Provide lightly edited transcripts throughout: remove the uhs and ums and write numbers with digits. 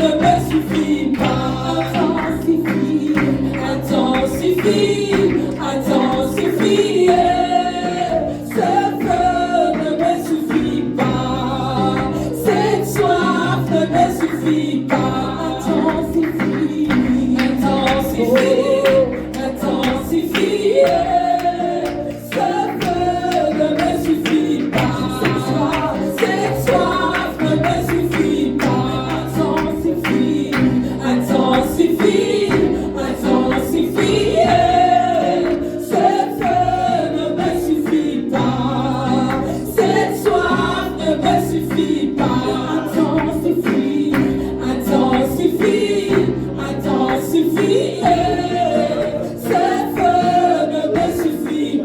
ne me suffit pas. Intensifie, intensifie, intensifie. Ce feu ne me suffit pas. Cette soif ne me suffit pas. Intensifie, intensifie, intensifie. Ce feu ne me suffit pas. Cette soif ne me suffit pas. Intensifie, intensifie, intensifie. Ce feu ne me suffit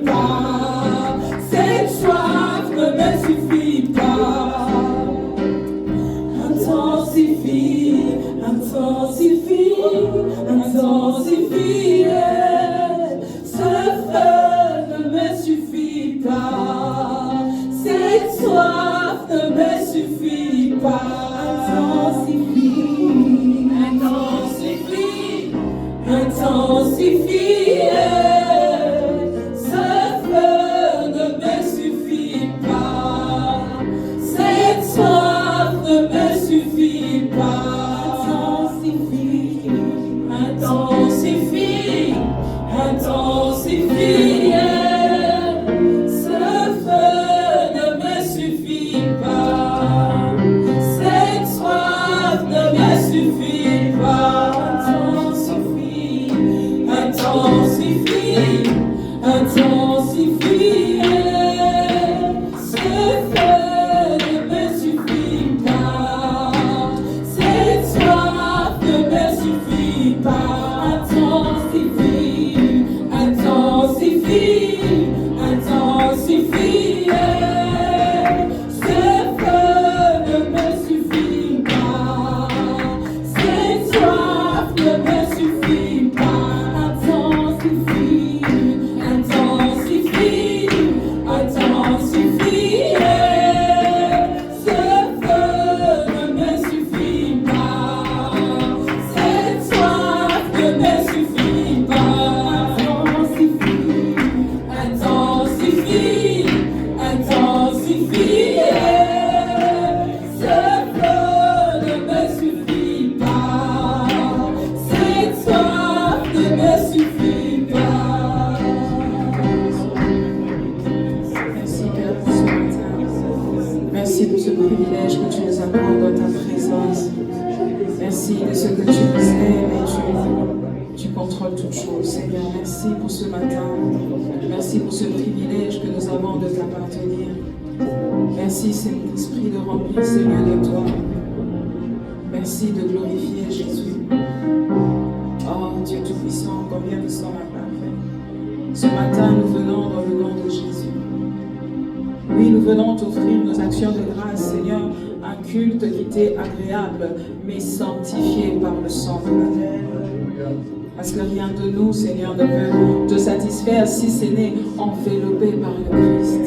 pas. Cette soif ne me suffit pas. Intensifie, intensifie, intensifie. Ce feu ne me suffit pas. Cette soif ne me suffit pas. Intensifie, intensifie, intensifie. Ce feu ne me suffit pas. Cette soif ne me suffit pas. Intensifie, intensifie, intensifie. Ce feu ne me suffit pas. Cette soif ne me suffit pas. Intensifie, intensifie, intensifie. Ce feu ne me suffit pas. Cette soif ne me suffit pas. Intensifie, intensifie, intensifie. Ce feu ne me suffit pas. Cette soif ne me suffit pas. Intensifie, intensifie, intensifie. Ce feu ne me suffit pas. Cette soif ne me suffit pas. Intensifie, intensifie, intensifie. Ce feu ne me suffit pas. Cette soif ne me suffit pas. Intensifie, intensifie, intensifie. Ce feu ne me suffit pas. Cette soif ne me suffit pas. Merci Père pour ce matin. Merci de ce privilège que tu nous accordes dans ta présence. Merci de ce que tu nous aimes et tu contrôles toutes choses. Seigneur, merci pour ce matin. Merci pour ce privilège que nous avons de t'appartenir. Merci Saint-Esprit de remplir ce lieu de toi. Merci de glorifier Jésus. Oh Dieu Tout-Puissant, combien nous sommes imparfaits. Ce matin, nous venons dans le nom de Jésus. Oui, nous venons t'offrir nos actions de grâce, Seigneur, un culte qui t'est agréable, mais sanctifié par le sang de l'agneau. Parce que rien de nous, Seigneur, ne peut te satisfaire si ce n'est enveloppé par le Christ.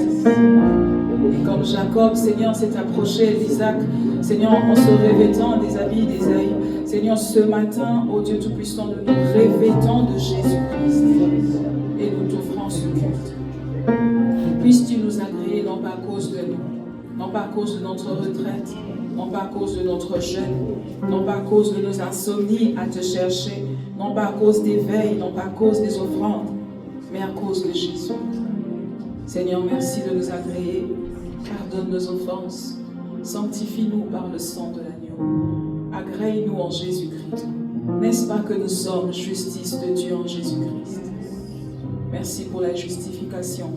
Et comme Jacob, Seigneur, s'est approché d'Isaac, Seigneur, en se revêtant des habits d'Ésaïe, Seigneur, ce matin, ô Dieu Tout-Puissant, nous nous revêtons de Jésus-Christ et nous t'offrons ce culte. Puisses-tu nous agréer, non pas à cause de nous, non pas à cause de notre retraite, non pas à cause de notre jeûne, non pas à cause de nos insomnies à te chercher, non pas à cause des veilles, non pas à cause des offrandes, mais à cause de Jésus. Seigneur, merci de nous agréer, pardonne nos offenses, sanctifie-nous par le sang de l'agneau, agrée-nous en Jésus-Christ. N'est-ce pas que nous sommes justice de Dieu en Jésus-Christ? Merci pour la justification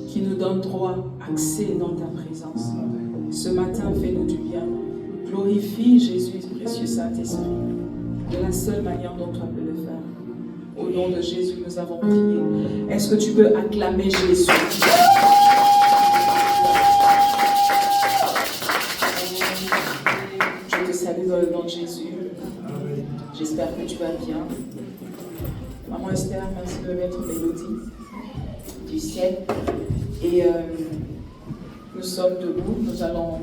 qui nous donne droit, accès dans ta présence. Ce matin, fais-nous du bien. Glorifie Jésus, précieux Saint-Esprit, de la seule manière dont toi peux le faire. Au nom de Jésus, nous avons prié. Est-ce que tu peux acclamer Jésus? Je te salue dans le nom de Jésus. J'espère que tu vas bien. Maman Esther, merci de mettre Mélodie du ciel. Et nous sommes debout, nous allons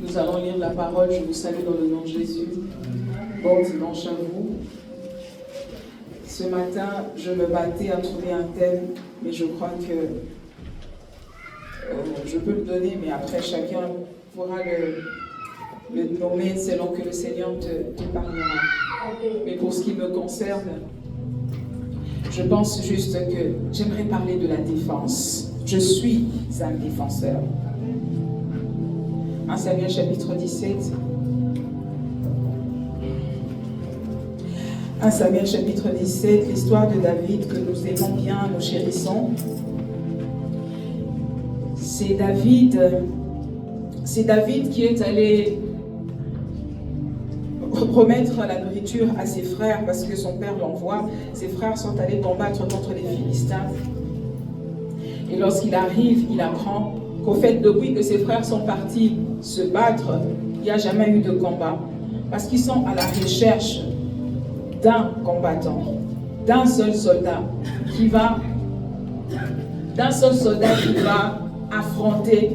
Nous allons lire la parole. Je vous salue dans le nom de Jésus. Bon dimanche à vous. Ce matin, je me battais à trouver un thème, mais je crois que je peux le donner, mais après chacun pourra le nommer selon que le Seigneur te parlera. Mais pour ce qui me concerne, je pense juste que j'aimerais parler de la défense. Je suis un défenseur. 1 Samuel chapitre 17. 1 Samuel chapitre 17, l'histoire de David que nous aimons bien, nous chérissons. C'est David qui est allé remettre la nourriture à ses frères parce que son père l'envoie. Ses frères sont allés combattre contre les Philistins. Et lorsqu'il arrive, il apprend qu'au fait, depuis que ses frères sont partis se battre, il n'y a jamais eu de combat. Parce qu'ils sont à la recherche d'un combattant, d'un seul soldat qui va affronter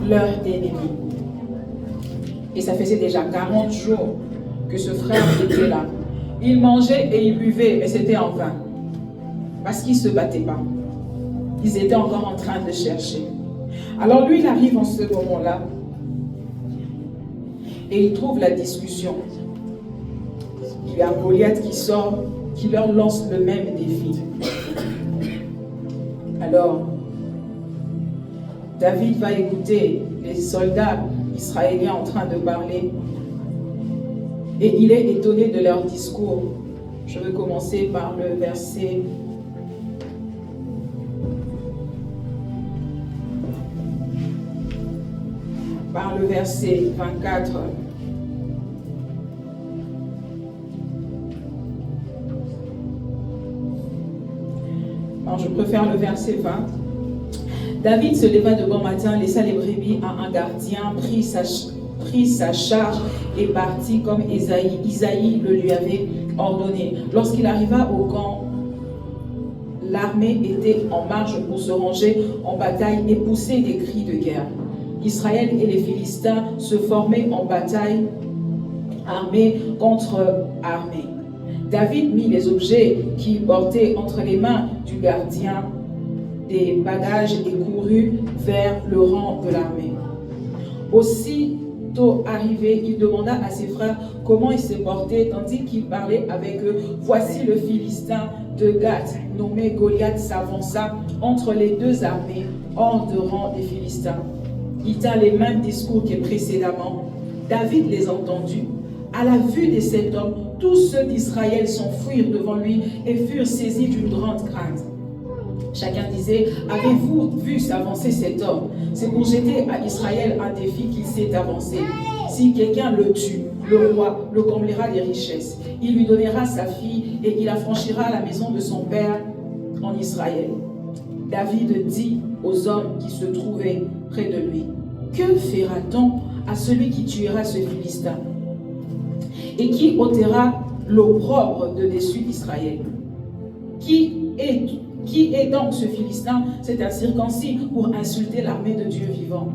leur ennemi. Et ça faisait déjà 40 jours que ce frère était là. Il mangeait et il buvait, mais c'était en vain. Parce qu'ils ne se battaient pas. Ils étaient encore en train de chercher. Alors lui, il arrive en ce moment-là et il trouve la discussion. Il y a Goliath qui sort, qui leur lance le même défi. Alors, David va écouter les soldats israéliens en train de parler et il est étonné de leur discours. Je vais commencer par le verset 24. Alors, je préfère le verset 20. David se leva de bon matin, laissa les brebis à un gardien, prit sa charge et partit comme Isaïe le lui avait ordonné. Lorsqu'il arriva au camp, l'armée était en marche pour se ranger en bataille et pousser des cris de guerre. Israël et les Philistins se formaient en bataille, armée contre armée. David mit les objets qu'il portait entre les mains du gardien des bagages et courut vers le rang de l'armée. Aussitôt arrivé, il demanda à ses frères comment ils se portaient, tandis qu'il parlait avec eux. Voici le Philistin de Gath, nommé Goliath, s'avança entre les deux armées, hors de rang des Philistins. Il tint les mêmes discours que précédemment. David les entendit. À la vue de cet homme, tous ceux d'Israël s'enfuirent devant lui et furent saisis d'une grande crainte. Chacun disait, avez-vous vu s'avancer cet homme? C'est pour jeter à Israël un défi qu'il s'est avancé. Si quelqu'un le tue, le roi le comblera des richesses. Il lui donnera sa fille et il affranchira la maison de son père en Israël. David dit aux hommes qui se trouvaient près de lui, que fera-t-on à celui qui tuera ce Philistin et qui ôtera l'opprobre de dessus d'Israël? Qui est donc ce Philistin? C'est un circoncis pour insulter l'armée de Dieu vivant.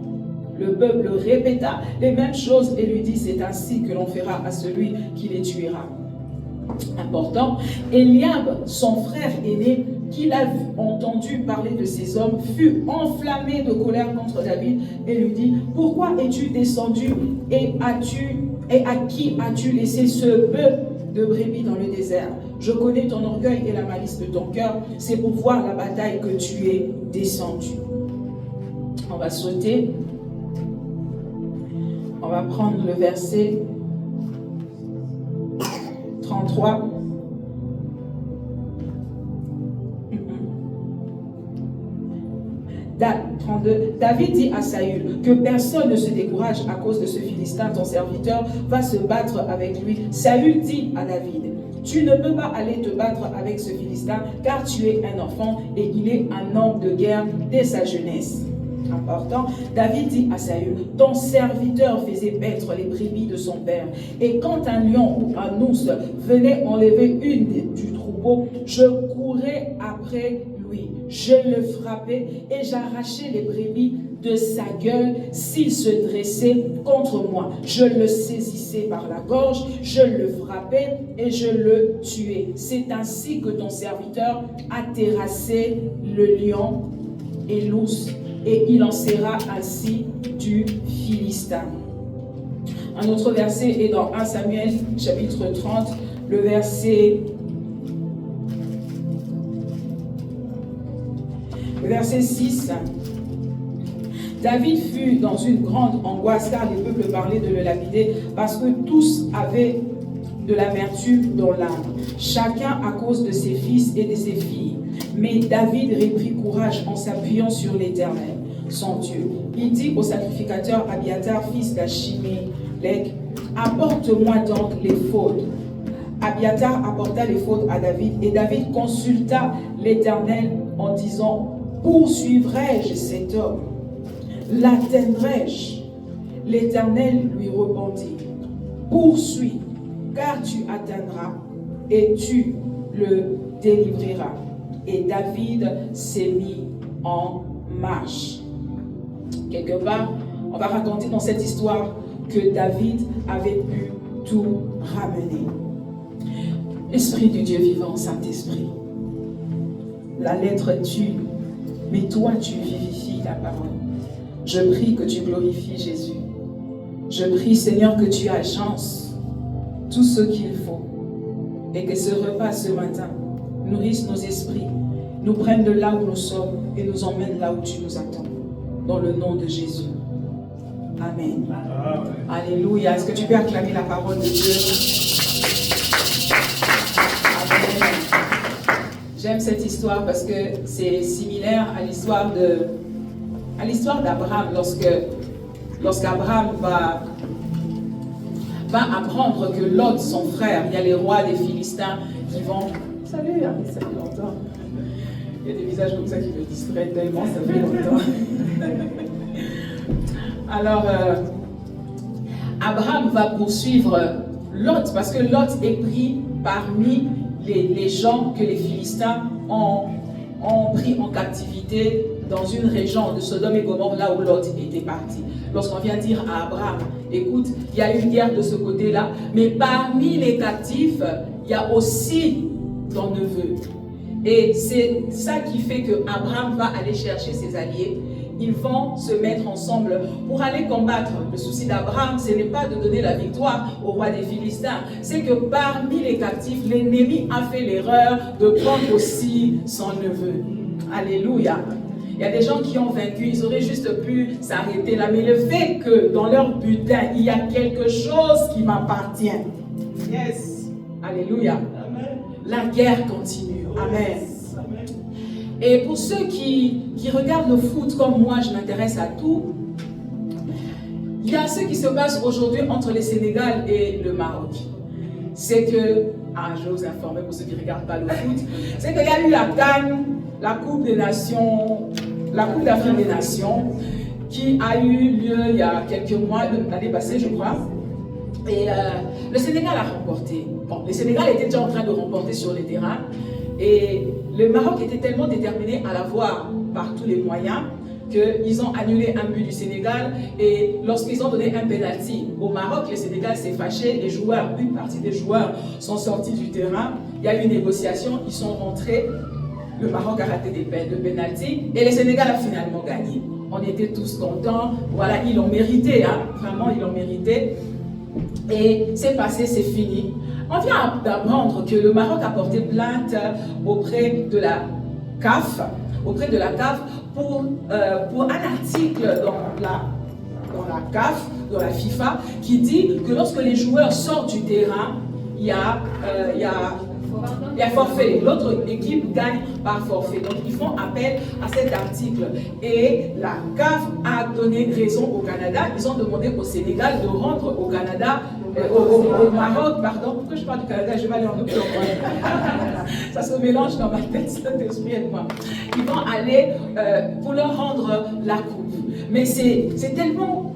Le peuple répéta les mêmes choses et lui dit, c'est ainsi que l'on fera à celui qui les tuera. Important, Eliab, son frère aîné, qui a entendu parler de ces hommes, fut enflammé de colère contre David et lui dit, pourquoi es-tu descendu et à qui as-tu laissé ce bœuf de brebis dans le désert? Je connais ton orgueil et la malice de ton cœur, c'est pour voir la bataille que tu es descendu. On va sauter. On va prendre le verset 33. David dit à Saül que personne ne se décourage à cause de ce Philistin, ton serviteur va se battre avec lui. Saül dit à David, tu ne peux pas aller te battre avec ce Philistin car tu es un enfant et il est un homme de guerre dès sa jeunesse. Important, David dit à Saül, ton serviteur faisait paître les brebis de son père et quand un lion ou un ours venait enlever une du troupeau, je courais après lui Oui, je le frappais et j'arrachais les brebis de sa gueule s'il se dressait contre moi. Je le saisissais par la gorge, je le frappais et je le tuais. C'est ainsi que ton serviteur a terrassé le lion et l'ours, et il en sera ainsi du Philistin. Un autre verset est dans 1 Samuel chapitre 30, le verset 6. David fut dans une grande angoisse car les peuples parlaient de le lapider parce que tous avaient de l'amertume dans l'âme, chacun à cause de ses fils et de ses filles. Mais David reprit courage en s'appuyant sur l'Éternel, son Dieu. Il dit au sacrificateur Abiatar, fils d'Achimélec, apporte-moi donc l'éphod. Abiatar apporta l'éphod à David et David consulta l'Éternel en disant, poursuivrai-je cet homme? L'atteindrai-je? L'Éternel lui répondit, poursuis, car tu atteindras et tu le délivreras. Et David s'est mis en marche. Quelque part, on va raconter dans cette histoire que David avait pu tout ramener. Esprit du Dieu vivant, Saint-Esprit, la lettre tue, mais toi tu vivifies la parole. Je prie que tu glorifies Jésus. Je prie, Seigneur, que tu agences tout ce qu'il faut et que ce repas ce matin nourrisse nos esprits, nous prenne de là où nous sommes et nous emmène là où tu nous attends. Dans le nom de Jésus. Amen. Amen. Alléluia. Est-ce que tu peux acclamer la parole de Dieu? Amen. J'aime cette histoire parce que c'est similaire à l'histoire d'Abraham lorsqu'Abraham va apprendre que Lot, son frère, il y a les rois des Philistins qui vont... Salut, ça fait longtemps. Il y a des visages comme ça qui me distraient tellement, ça fait longtemps. Alors, Abraham va poursuivre Lot parce que Lot est pris parmi les gens que les Philistins ont pris en captivité dans une région de Sodome et Gomorrhe, là où Lot était parti. Lorsqu'on vient dire à Abraham, écoute, il y a une guerre de ce côté-là, mais parmi les captifs, il y a aussi ton neveu. Et c'est ça qui fait que Abraham va aller chercher ses alliés. Ils vont se mettre ensemble pour aller combattre. Le souci d'Abraham, ce n'est pas de donner la victoire au roi des Philistins. C'est que parmi les captifs, l'ennemi a fait l'erreur de prendre aussi son neveu. Alléluia. Il y a des gens qui ont vaincu, ils auraient juste pu s'arrêter là. Mais le fait que dans leur butin, il y a quelque chose qui m'appartient. Yes. Alléluia. Amen. La guerre continue. Amen. Amen. Et pour ceux qui regardent le foot comme moi, je m'intéresse à tout. Il y a ce qui se passe aujourd'hui entre le Sénégal et le Maroc. C'est que, je vais vous informer pour ceux qui ne regardent pas le foot, c'est qu'il y a eu la CAN, la Coupe des Nations, la Coupe d'Afrique des Nations, qui a eu lieu il y a quelques mois, l'année passée je crois. Et le Sénégal a remporté. Bon, le Sénégal était déjà en train de remporter sur le terrain. Et le Maroc était tellement déterminé à l'avoir par tous les moyens qu'ils ont annulé un but du Sénégal. Et lorsqu'ils ont donné un penalty au Maroc, le Sénégal s'est fâché. Les joueurs, une partie des joueurs sont sortis du terrain. Il y a eu une négociation, ils sont rentrés. Le Maroc a raté des penalty et le Sénégal a finalement gagné. On était tous contents. Voilà, ils l'ont mérité, hein. Vraiment, ils l'ont mérité. Et c'est passé, c'est fini. On vient d'apprendre que le Maroc a porté plainte auprès de la CAF, pour un article dans la CAF, dans la FIFA, qui dit que lorsque les joueurs sortent du terrain, il y a forfait. L'autre équipe gagne par forfait. Donc ils font appel à cet article. Et la CAF a donné raison au Canada. Ils ont demandé au Sénégal de rendre au Canada, au Maroc, pardon. Pourquoi je parle du Canada? Je vais aller en octobre. Ça se mélange dans ma tête, cet esprit et moi. Ils vont aller pour leur rendre la coupe. Mais c'est tellement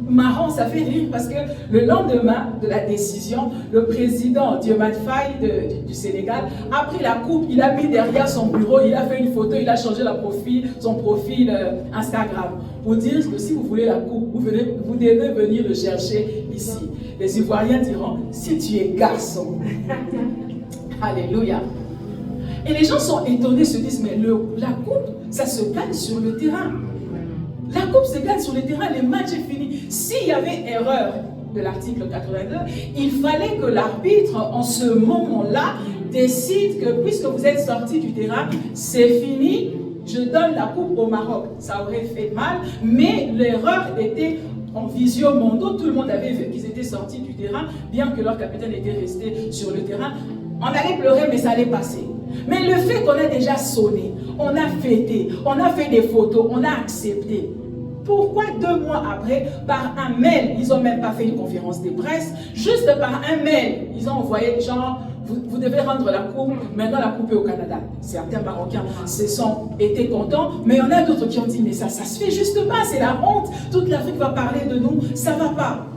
marrant, ça fait rire parce que le lendemain de la décision, le président Diomaye Faye du Sénégal a pris la coupe, il a mis derrière son bureau, il a fait une photo, il a changé son profil Instagram pour dire que si vous voulez la coupe, vous devez venir le chercher ici. Les Ivoiriens diront, si tu es garçon. Alléluia. Et les gens sont étonnés, se disent, mais la coupe, ça se gagne sur le terrain. La coupe se gagne sur le terrain, le match est fini. S'il y avait erreur de l'article 82, il fallait que l'arbitre, en ce moment-là, décide que puisque vous êtes sorti du terrain, c'est fini, je donne la coupe au Maroc. Ça aurait fait mal, mais l'erreur était en visio mondo, tout le monde avait vu qu'ils étaient sortis du terrain, bien que leur capitaine était resté sur le terrain. On allait pleurer, mais ça allait passer. Mais le fait qu'on a déjà sonné, on a fêté, on a fait des photos, on a accepté. Pourquoi 2 mois après, par un mail, ils n'ont même pas fait une conférence de presse, juste par un mail, ils ont envoyé genre, vous devez rendre la coupe, maintenant la coupe est au Canada. Certains Marocains étaient contents, mais il y en a d'autres qui ont dit, mais ça se fait juste pas, c'est la honte, toute l'Afrique va parler de nous, ça va pas.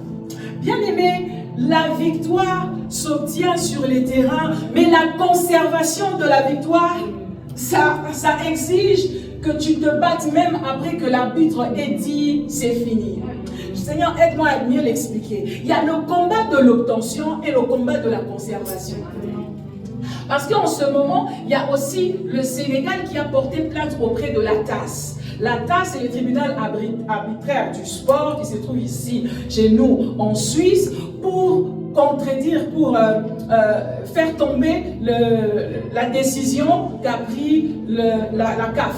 Bien aimé, la victoire s'obtient sur les terrains, mais la conservation de la victoire, ça exige que tu te battes même après que l'arbitre ait dit c'est fini. Seigneur, aide-moi à mieux l'expliquer. Il y a le combat de l'obtention et le combat de la conservation. Parce qu'en ce moment, il y a aussi le Sénégal qui a porté plainte auprès de la TAS. La TAS, c'est le tribunal arbitraire du sport qui se trouve ici, chez nous, en Suisse, pour contredire, pour faire tomber la décision qu'a pris la CAF.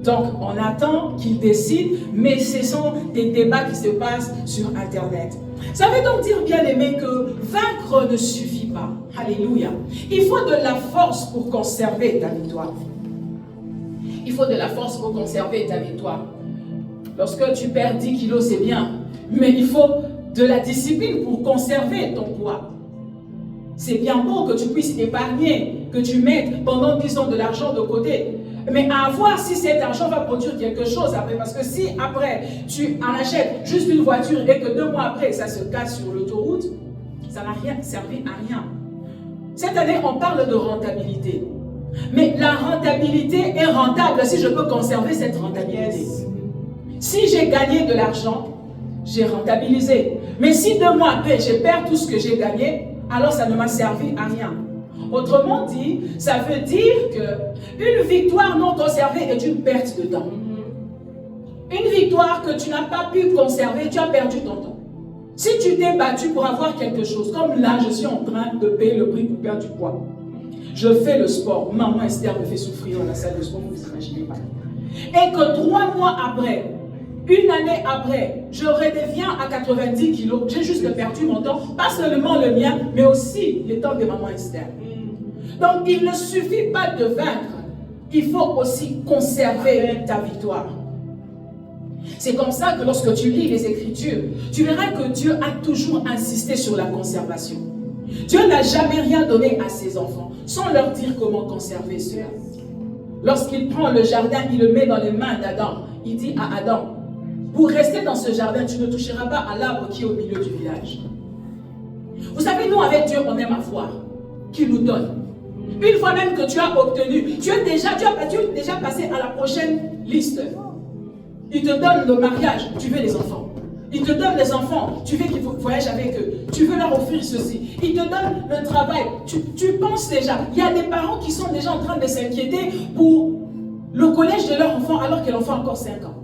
Donc, on attend qu'ils décident, mais ce sont des débats qui se passent sur Internet. Ça veut donc dire, bien aimé, que vaincre ne suffit pas. Alléluia. Il faut de la force pour conserver ta victoire. Il faut de la force pour conserver ta victoire. Lorsque tu perds 10 kilos, c'est bien, mais il faut de la discipline pour conserver ton poids. C'est bien beau que tu puisses épargner, que tu mettes pendant 10 ans de l'argent de côté. Mais à voir si cet argent va produire quelque chose après. Parce que si après, tu en achètes juste une voiture et que 2 mois après, ça se casse sur l'autoroute, ça n'a rien servi à rien. Cette année, on parle de rentabilité. Mais la rentabilité est rentable si je peux conserver cette rentabilité. Si j'ai gagné de l'argent, j'ai rentabilisé. Mais si 2 mois après, je perds tout ce que j'ai gagné, alors ça ne m'a servi à rien. Autrement dit, ça veut dire qu'une victoire non conservée est une perte de temps. Une victoire que tu n'as pas pu conserver, tu as perdu ton temps. Si tu t'es battu pour avoir quelque chose, comme là, je suis en train de payer le prix pour perdre du poids. Je fais le sport. Maman Esther me fait souffrir dans la salle de sport, vous ne vous imaginez pas. Et que 3 mois après, une année après, je redeviens à 90 kilos. J'ai juste perdu mon temps, pas seulement le mien, mais aussi le temps de maman Esther. Donc, il ne suffit pas de vaincre. Il faut aussi conserver ta victoire. C'est comme ça que lorsque tu lis les Écritures, tu verras que Dieu a toujours insisté sur la conservation. Dieu n'a jamais rien donné à ses enfants sans leur dire comment conserver cela. Lorsqu'il prend le jardin, il le met dans les mains d'Adam. Il dit à Adam, pour rester dans ce jardin, tu ne toucheras pas à l'arbre qui est au milieu du village. Vous savez, nous avec Dieu, on aime avoir, qu'il nous donne. Une fois même que tu as obtenu, tu as déjà passé à la prochaine liste. Il te donne le mariage, tu veux les enfants. Il te donne les enfants, tu veux qu'ils voyagent avec eux. Tu veux leur offrir ceci. Il te donne le travail, tu penses déjà. Il y a des parents qui sont déjà en train de s'inquiéter pour le collège de leur enfant alors que l'enfant a encore 5 ans.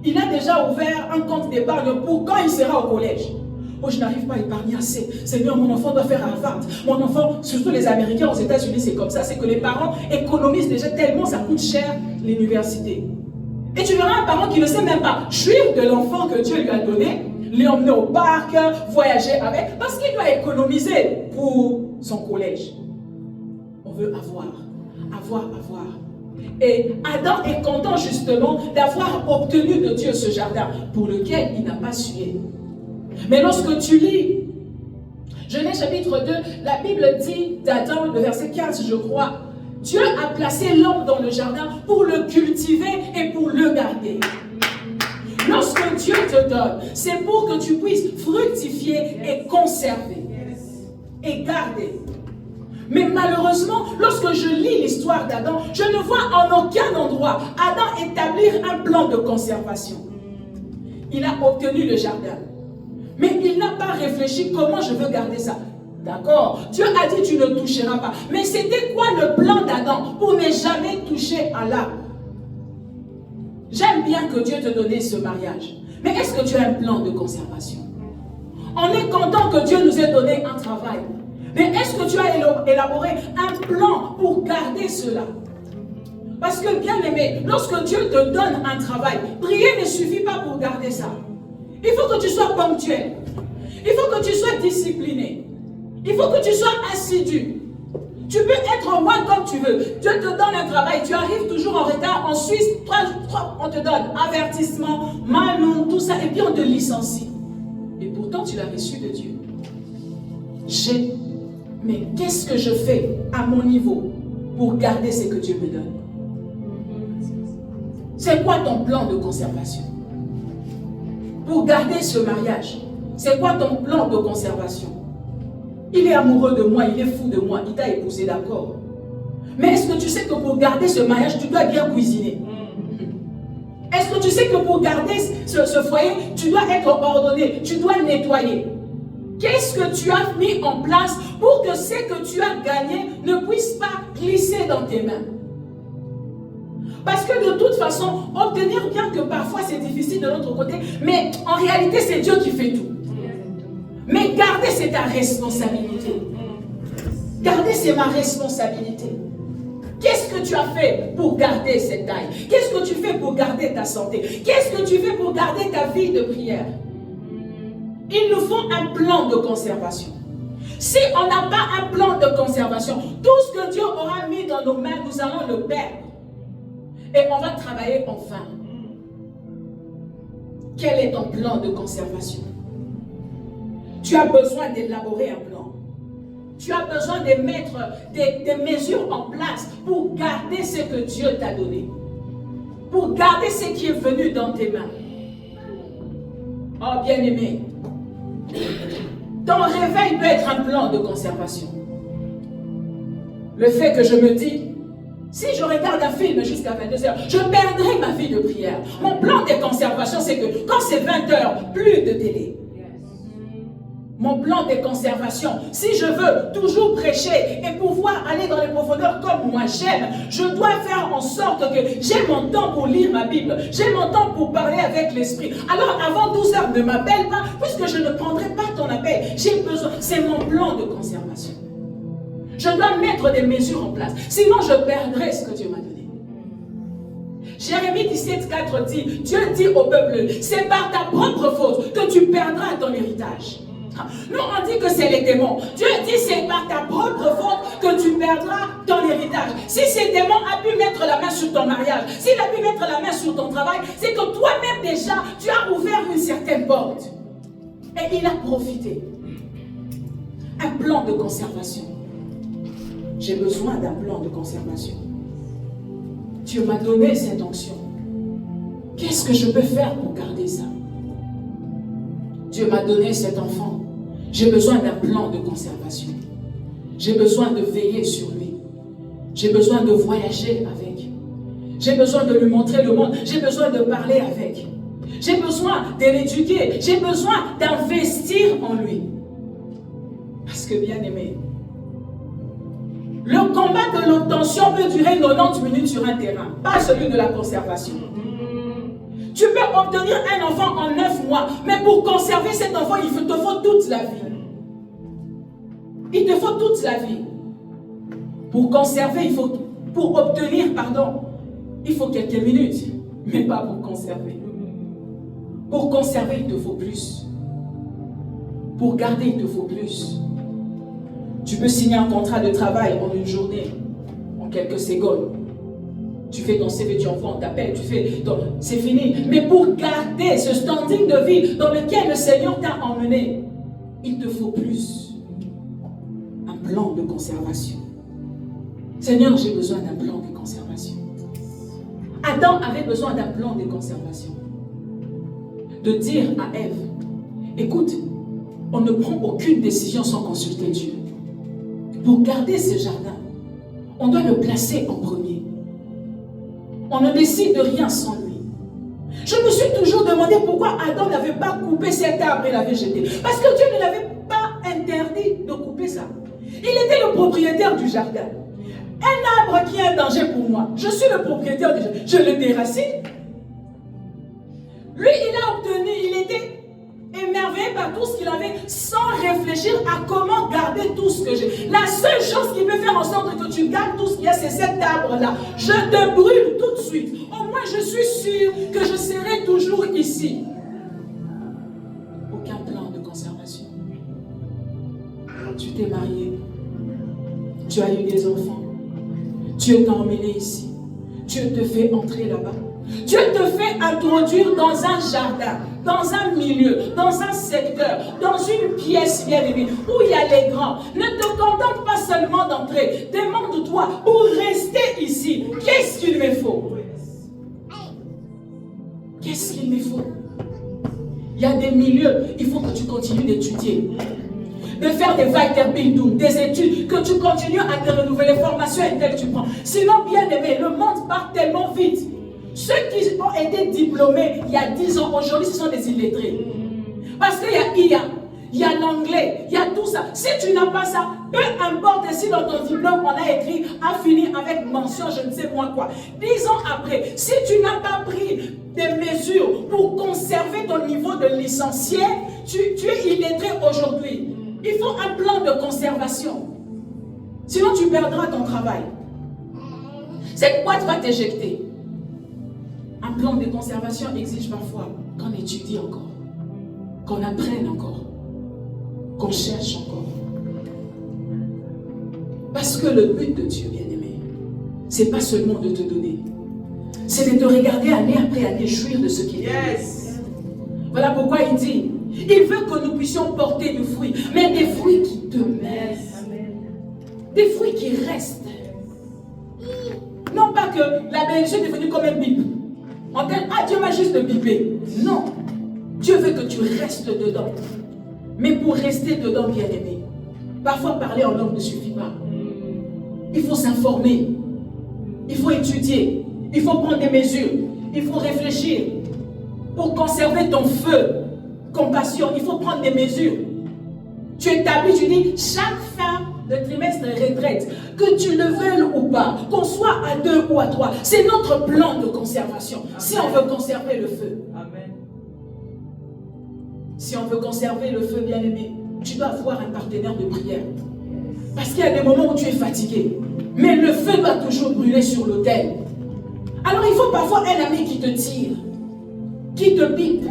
Il a déjà ouvert un compte d'épargne pour quand il sera au collège. Oh, je n'arrive pas à épargner assez. Seigneur, mon enfant doit faire Harvard. Mon enfant, surtout les Américains aux États-Unis, c'est comme ça. C'est que les parents économisent déjà tellement ça coûte cher l'université. Et tu verras un parent qui ne sait même pas jouir de l'enfant que Dieu lui a donné, l'emmener au parc, voyager avec, parce qu'il doit économiser pour son collège. On veut avoir. Et Adam est content justement d'avoir obtenu de Dieu ce jardin pour lequel il n'a pas sué. Mais lorsque tu lis Genèse chapitre 2, la Bible dit d'Adam, le verset 15 je crois, Dieu a placé l'homme dans le jardin pour le cultiver et pour le garder. Lorsque Dieu te donne, c'est pour que tu puisses fructifier et conserver et garder. Mais malheureusement, lorsque je lis l'histoire d'Adam, je ne vois en aucun endroit Adam établir un plan de conservation. Il a obtenu le jardin, mais il n'a pas réfléchi comment je veux garder ça. D'accord, Dieu a dit tu ne toucheras pas. Mais c'était quoi le plan d'Adam pour ne jamais toucher à l'arbre? J'aime bien que Dieu te donne ce mariage. Mais est-ce que tu as un plan de conservation? On est content que Dieu nous ait donné un travail. Mais est-ce que tu as élaboré un plan pour garder cela? Parce que bien aimé, lorsque Dieu te donne un travail, prier ne suffit pas pour garder ça. Il faut que tu sois ponctuel. Il faut que tu sois discipliné. Il faut que tu sois assidu. Tu peux être loin comme tu veux. Dieu te donne un travail, tu arrives toujours en retard. En Suisse, on te donne avertissement, malon, tout ça, et puis on te licencie. Et pourtant, tu l'as reçu de Dieu. Mais qu'est-ce que je fais à mon niveau pour garder ce que Dieu me donne? C'est quoi ton plan de conservation? Pour garder ce mariage, c'est quoi ton plan de conservation? Il est amoureux de moi, il est fou de moi, il t'a épousé, d'accord. Mais est-ce que tu sais que pour garder ce mariage, tu dois bien cuisiner? Est-ce que tu sais que pour garder ce foyer, tu dois être ordonné, tu dois nettoyer? Qu'est-ce que tu as mis en place pour que ce que tu as gagné ne puisse pas glisser dans tes mains? Parce que de toute façon, obtenir, bien que parfois c'est difficile de l'autre côté, mais en réalité c'est Dieu qui fait tout. Mais garder, c'est ta responsabilité. Garder, c'est ma responsabilité. Qu'est-ce que tu as fait pour garder cette taille? Qu'est-ce que tu fais pour garder ta santé? Qu'est-ce que tu fais pour garder ta vie de prière? Il nous faut un plan de conservation. Si on n'a pas un plan de conservation, tout ce que Dieu aura mis dans nos mains, nous allons le perdre. Et on va travailler en vain. Quel est ton plan de conservation? Tu as besoin d'élaborer un plan. Tu as besoin de mettre des mesures en place pour garder ce que Dieu t'a donné. Pour garder ce qui est venu dans tes mains. Oh bien-aimé, ton réveil peut être un plan de conservation. Le fait que je me dis, si je regarde un film jusqu'à 22h, je perdrai ma vie de prière. Mon plan de conservation, c'est que quand c'est 20h, plus de télé. Mon plan de conservation, si je veux toujours prêcher et pouvoir aller dans les profondeurs comme moi j'aime, je dois faire en sorte que j'ai mon temps pour lire ma Bible, j'ai mon temps pour parler avec l'Esprit. Alors avant 12h, ne m'appelle pas, puisque je ne prendrai pas ton appel. J'ai besoin, c'est mon plan de conservation. Je dois mettre des mesures en place, sinon je perdrai ce que Dieu m'a donné. Jérémie 17,4 dit, Dieu dit au peuple, c'est par ta propre faute que tu perdras ton héritage. Nous on dit que c'est les démons. Dieu dit c'est par ta propre faute que tu perdras ton héritage. Si ces démons a pu mettre la main sur ton mariage, s'il a pu mettre la main sur ton travail, c'est que toi-même déjà tu as ouvert une certaine porte. Et il a profité. Un plan de conservation. J'ai besoin d'un plan de conservation. Dieu m'a donné cette onction. Qu'est-ce que je peux faire pour garder ça? Dieu m'a donné cet enfant. J'ai besoin d'un plan de conservation. J'ai besoin de veiller sur lui. J'ai besoin de voyager avec. J'ai besoin de lui montrer le monde. J'ai besoin de parler avec. J'ai besoin de l'éduquer. J'ai besoin d'investir en lui. Parce que bien aimé, le combat de l'obtention peut durer 90 minutes sur un terrain, pas celui de la conservation. Tu peux obtenir un enfant en 9 mois, mais pour conserver cet enfant, il te faut toute la vie. Il te faut toute la vie. Pour conserver, pour obtenir, il faut quelques minutes, mais pas pour conserver. Pour conserver, il te faut plus. Pour garder, il te faut plus. Tu peux signer un contrat de travail en une journée, en quelques secondes. Tu fais ton CV, tu envoies, on t'appelle, c'est fini. Mais pour garder ce standing de vie dans lequel le Seigneur t'a emmené, il te faut plus. Un plan de conservation. Seigneur, j'ai besoin d'un plan de conservation. Adam avait besoin d'un plan de conservation. de dire à Ève, écoute, on ne prend aucune décision sans consulter Dieu. Pour garder ce jardin, on doit le placer en premier. On ne décide de rien sans lui. Je me suis toujours demandé pourquoi Adam n'avait pas coupé cet arbre et l'avait jeté. Parce que Dieu ne l'avait pas interdit de couper ça. Il était le propriétaire du jardin. Un arbre qui est un danger pour moi, je suis le propriétaire du jardin. Je le déracine. Lui, il a obtenu, il était émerveillé par tout ce qu'il avait sans réfléchir à comment garder tout ce que j'ai. La seule chose qui peut faire en sorte que tu gardes tout ce qu'il y a, c'est cet arbre-là. Je te brûle tout de suite. Au moins, je suis sûr que je serai toujours ici. Aucun plan de conservation. Tu t'es marié. Tu as eu des enfants. Dieu t'a emmené ici. Dieu te fait entrer là-bas. Dieu te fait introduire dans un jardin, dans un milieu, dans un secteur, dans une pièce bien aimée, où il y a les grands. Ne te contente pas seulement d'entrer. Demande-toi, pour rester ici, qu'est-ce qu'il me faut? Qu'est-ce qu'il me faut? Il y a des milieux, il faut que tu continues d'étudier. De faire des Weiterbildung, des études, que tu continues à te renouveler, formations et telles que tu prends. Sinon, bien aimé, le monde part tellement vite. Ceux qui ont été diplômés il y a 10 ans, aujourd'hui, ce sont des illettrés. Parce qu'il y a IA, il y a l'anglais, il y a tout ça. Si tu n'as pas ça, peu importe si dans ton diplôme, on a écrit a fini avec mention, je ne sais moi quoi. 10 ans après, si tu n'as pas pris des mesures pour conserver ton niveau de licencié, tu es illettré aujourd'hui. Il faut un plan de conservation. Sinon, tu perdras ton travail. Cette boîte va t'éjecter. Un plan de conservation exige parfois qu'on étudie encore, qu'on apprenne encore, qu'on cherche encore. Parce que le but de Dieu, bien-aimé, c'est pas seulement de te donner, c'est de te regarder année après année jouir de ce qu'il te donne. Voilà pourquoi il dit, il veut que nous puissions porter du fruit, mais des fruits qui demeurent, des fruits qui restent. Non pas que la bénédiction est devenue comme un bip. On dit, ah, Dieu m'a juste bipé. Non. Dieu veut que tu restes dedans. Mais pour rester dedans, bien aimé, parfois parler en langue ne suffit pas. Il faut s'informer. Il faut étudier. Il faut prendre des mesures. Il faut réfléchir. Pour conserver ton feu, compassion, il faut prendre des mesures. Tu établis, tu dis, chaque fin de trimestre retraite, que tu le veuilles ou pas, qu'on soit à 2 ou à 3, c'est notre plan de conservation. Amen. Si on veut conserver le feu. Amen. Si on veut conserver le feu, bien aimé, tu dois avoir un partenaire de prière. Parce qu'il y a des moments où tu es fatigué. Mais le feu doit toujours brûler sur l'autel. Alors il faut parfois un ami qui te tire, qui te pique.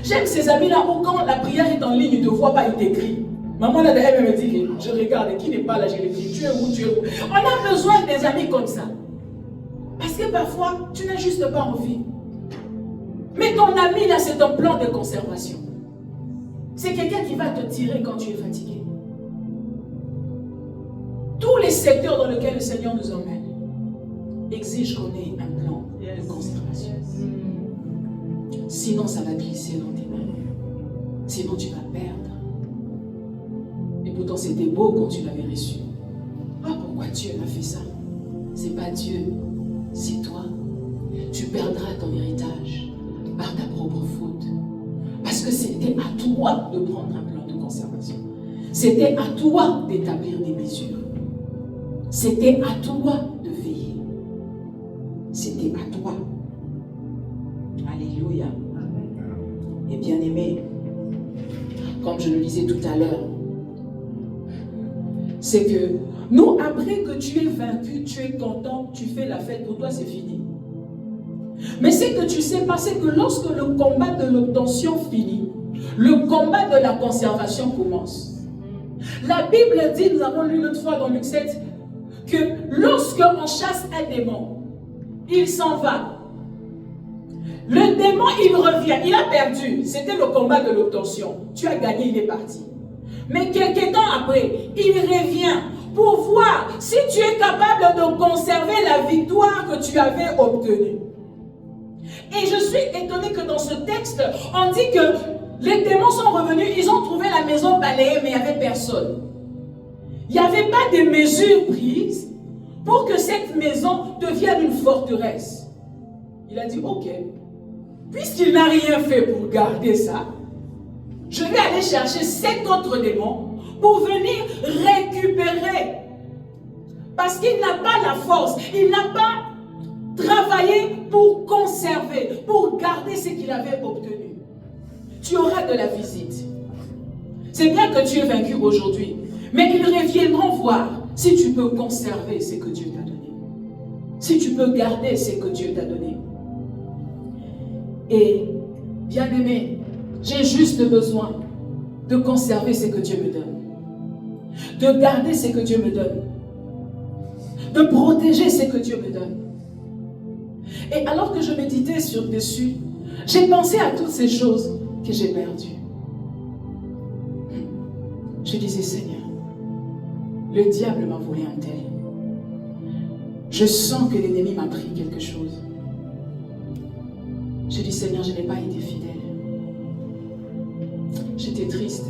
J'aime ces amis-là où quand la prière est en ligne, ils ne te voient pas, ils t'écrivent. Maman là derrière me dit que je regarde, qui n'est pas là, je lui dis, tu es où, tu es où. On a besoin des amis comme ça. Parce que parfois, tu n'as juste pas envie. Mais ton ami là, c'est ton plan de conservation. C'est quelqu'un qui va te tirer quand tu es fatigué. Tous les secteurs dans lesquels le Seigneur nous emmène exigent qu'on ait un plan de conservation. Sinon, ça va glisser dans tes mains. Sinon, tu vas perdre. Et pourtant, c'était beau quand tu l'avais reçu. Ah, pourquoi Dieu m'a fait ça? C'est pas Dieu, c'est toi. Tu perdras ton héritage par ta propre faute. Parce que c'était à toi de prendre un plan de conservation. C'était à toi d'établir des mesures. C'était à toi de veiller. C'était à toi. Alléluia. Et bien aimé, comme je le disais tout à l'heure, c'est que nous, après que tu es vaincu, tu es content, tu fais la fête, pour toi c'est fini. Mais ce que tu sais pas, c'est que lorsque le combat de l'obtention finit, le combat de la conservation commence. La Bible dit, nous avons lu l'autre fois dans Luc 7, que lorsque on chasse un démon, il s'en va. Le démon, il revient, il a perdu. C'était le combat de l'obtention. Tu as gagné, il est parti. Mais quelques temps après, il revient pour voir si tu es capable de conserver la victoire que tu avais obtenue. Et je suis étonnée que dans ce texte, on dit que les démons sont revenus, ils ont trouvé la maison balayée, mais il n'y avait personne. Il n'y avait pas de mesures prises pour que cette maison devienne une forteresse. Il a dit, ok, puisqu'il n'a rien fait pour garder ça, je vais aller chercher 7 autres démons pour venir récupérer. Parce qu'il n'a pas la force, il n'a pas travaillé pour conserver, pour garder ce qu'il avait obtenu. Tu auras de la visite. C'est bien que tu es vaincu aujourd'hui, mais ils reviendront voir si tu peux conserver ce que Dieu t'a donné. Si tu peux garder ce que Dieu t'a donné. Et, bien-aimé, j'ai juste besoin de conserver ce que Dieu me donne. De garder ce que Dieu me donne. De protéger ce que Dieu me donne. Et alors que je méditais dessus, j'ai pensé à toutes ces choses que j'ai perdues. Je disais, Seigneur, le diable m'a volé un tel. Je sens que l'ennemi m'a pris quelque chose. Je dis, Seigneur, je n'ai pas été fidèle. J'étais triste.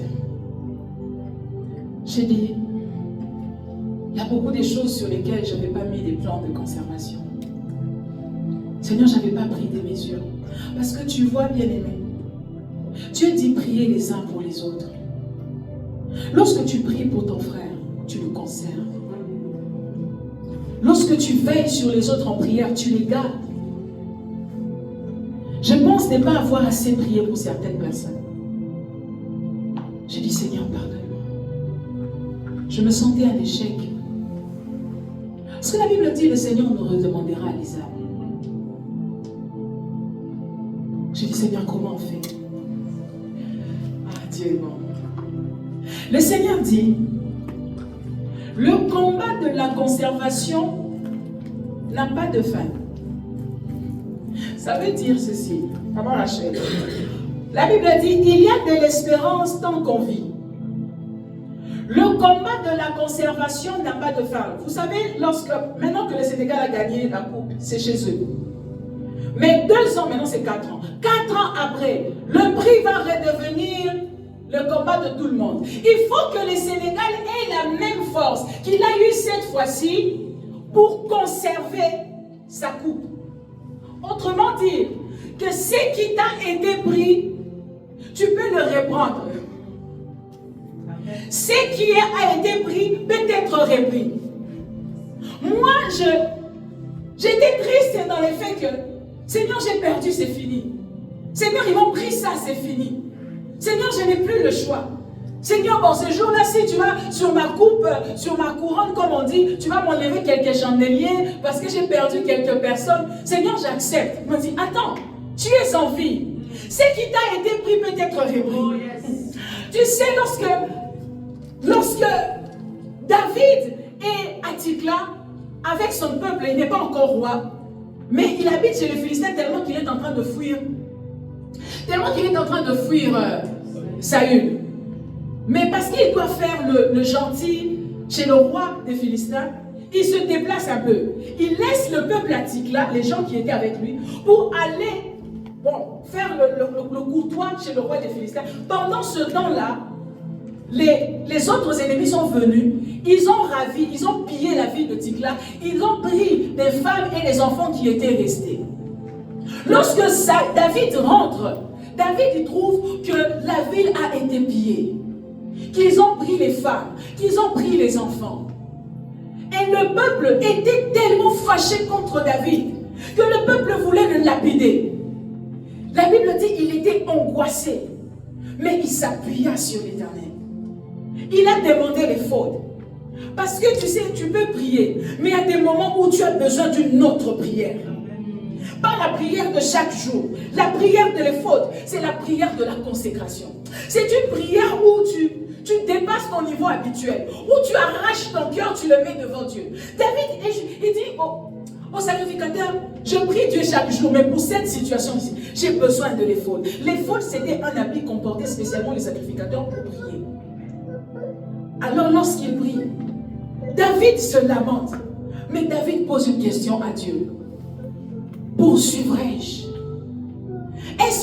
J'ai dit, il y a beaucoup de choses sur lesquelles je n'avais pas mis des plans de conservation. Seigneur, je n'avais pas pris des mesures. Parce que tu vois, bien-aimé, Dieu dit prier les uns pour les autres. Lorsque tu pries pour ton frère, tu le conserves. Lorsque tu veilles sur les autres en prière, tu les gardes. Je pense ne pas avoir assez prié pour certaines personnes. J'ai dit, Seigneur, pardonne-moi. Je me sentais un échec. Parce que la Bible dit, le Seigneur nous redemandera les âmes. J'ai dit, Seigneur, comment on fait? Ah, Dieu est bon. Le Seigneur dit, le combat de la conservation n'a pas de fin. Ça veut dire ceci. Maman Rachel. La Bible dit, il y a de l'espérance tant qu'on vit. Le combat de la conservation n'a pas de fin. Vous savez, maintenant que le Sénégal a gagné la coupe, c'est chez eux. Mais 2 ans, maintenant c'est 4 ans. 4 ans après, le prix va redevenir le combat de tout le monde. Il faut que le Sénégal ait la même force qu'il a eu cette fois-ci pour conserver sa coupe. Autrement dit, que ce qui t'a été pris, tu peux le reprendre. Ce qui a été pris peut être repris. Moi, j'étais triste dans le fait que, Seigneur, j'ai perdu, c'est fini. Seigneur, ils m'ont pris ça, c'est fini. Seigneur, je n'ai plus le choix. Seigneur, bon, ce jour-là, si tu vas sur ma coupe, sur ma couronne, comme on dit, tu vas m'enlever quelques chandeliers parce que j'ai perdu quelques personnes. Seigneur, j'accepte. Il m'a dit, attends, tu es en vie. Ce qui t'a été pris peut être repris. Oh, yes. Tu sais, lorsque David est à Ticla, avec son peuple, il n'est pas encore roi, mais il habite chez les Philistins tellement qu'il est en train de fuir. Saül. Mais parce qu'il doit faire le gentil chez le roi des Philistins, il se déplace un peu. Il laisse le peuple à Ticla, les gens qui étaient avec lui, pour aller faire le courtois chez le roi des Philistins. Pendant ce temps-là, les autres ennemis sont venus, ils ont ravi, ils ont pillé la ville de Ticla, ils ont pris des femmes et des enfants qui étaient restés. Lorsque David rentre, David il trouve que la ville a été pillée, qu'ils ont pris les femmes, qu'ils ont pris les enfants. Et le peuple était tellement fâché contre David que le peuple voulait le lapider. La Bible dit qu'il était angoissé, mais il s'appuya sur l'Éternel. Il a demandé les fautes. Parce que tu sais, tu peux prier, mais il y a des moments où tu as besoin d'une autre prière. Pas la prière de chaque jour. La prière de les fautes, c'est la prière de la consécration. C'est une prière où tu dépasses ton niveau habituel, où tu arraches ton cœur, tu le mets devant Dieu. David, il dit au sacrificateur, je prie Dieu chaque jour, mais pour cette situation ici, j'ai besoin de l'éphod. L'éphod, c'était un habit qu'on portait spécialement les sacrificateurs pour prier. Alors lorsqu'il prie, David se lamente, mais David pose une question à Dieu. Poursuivrai-je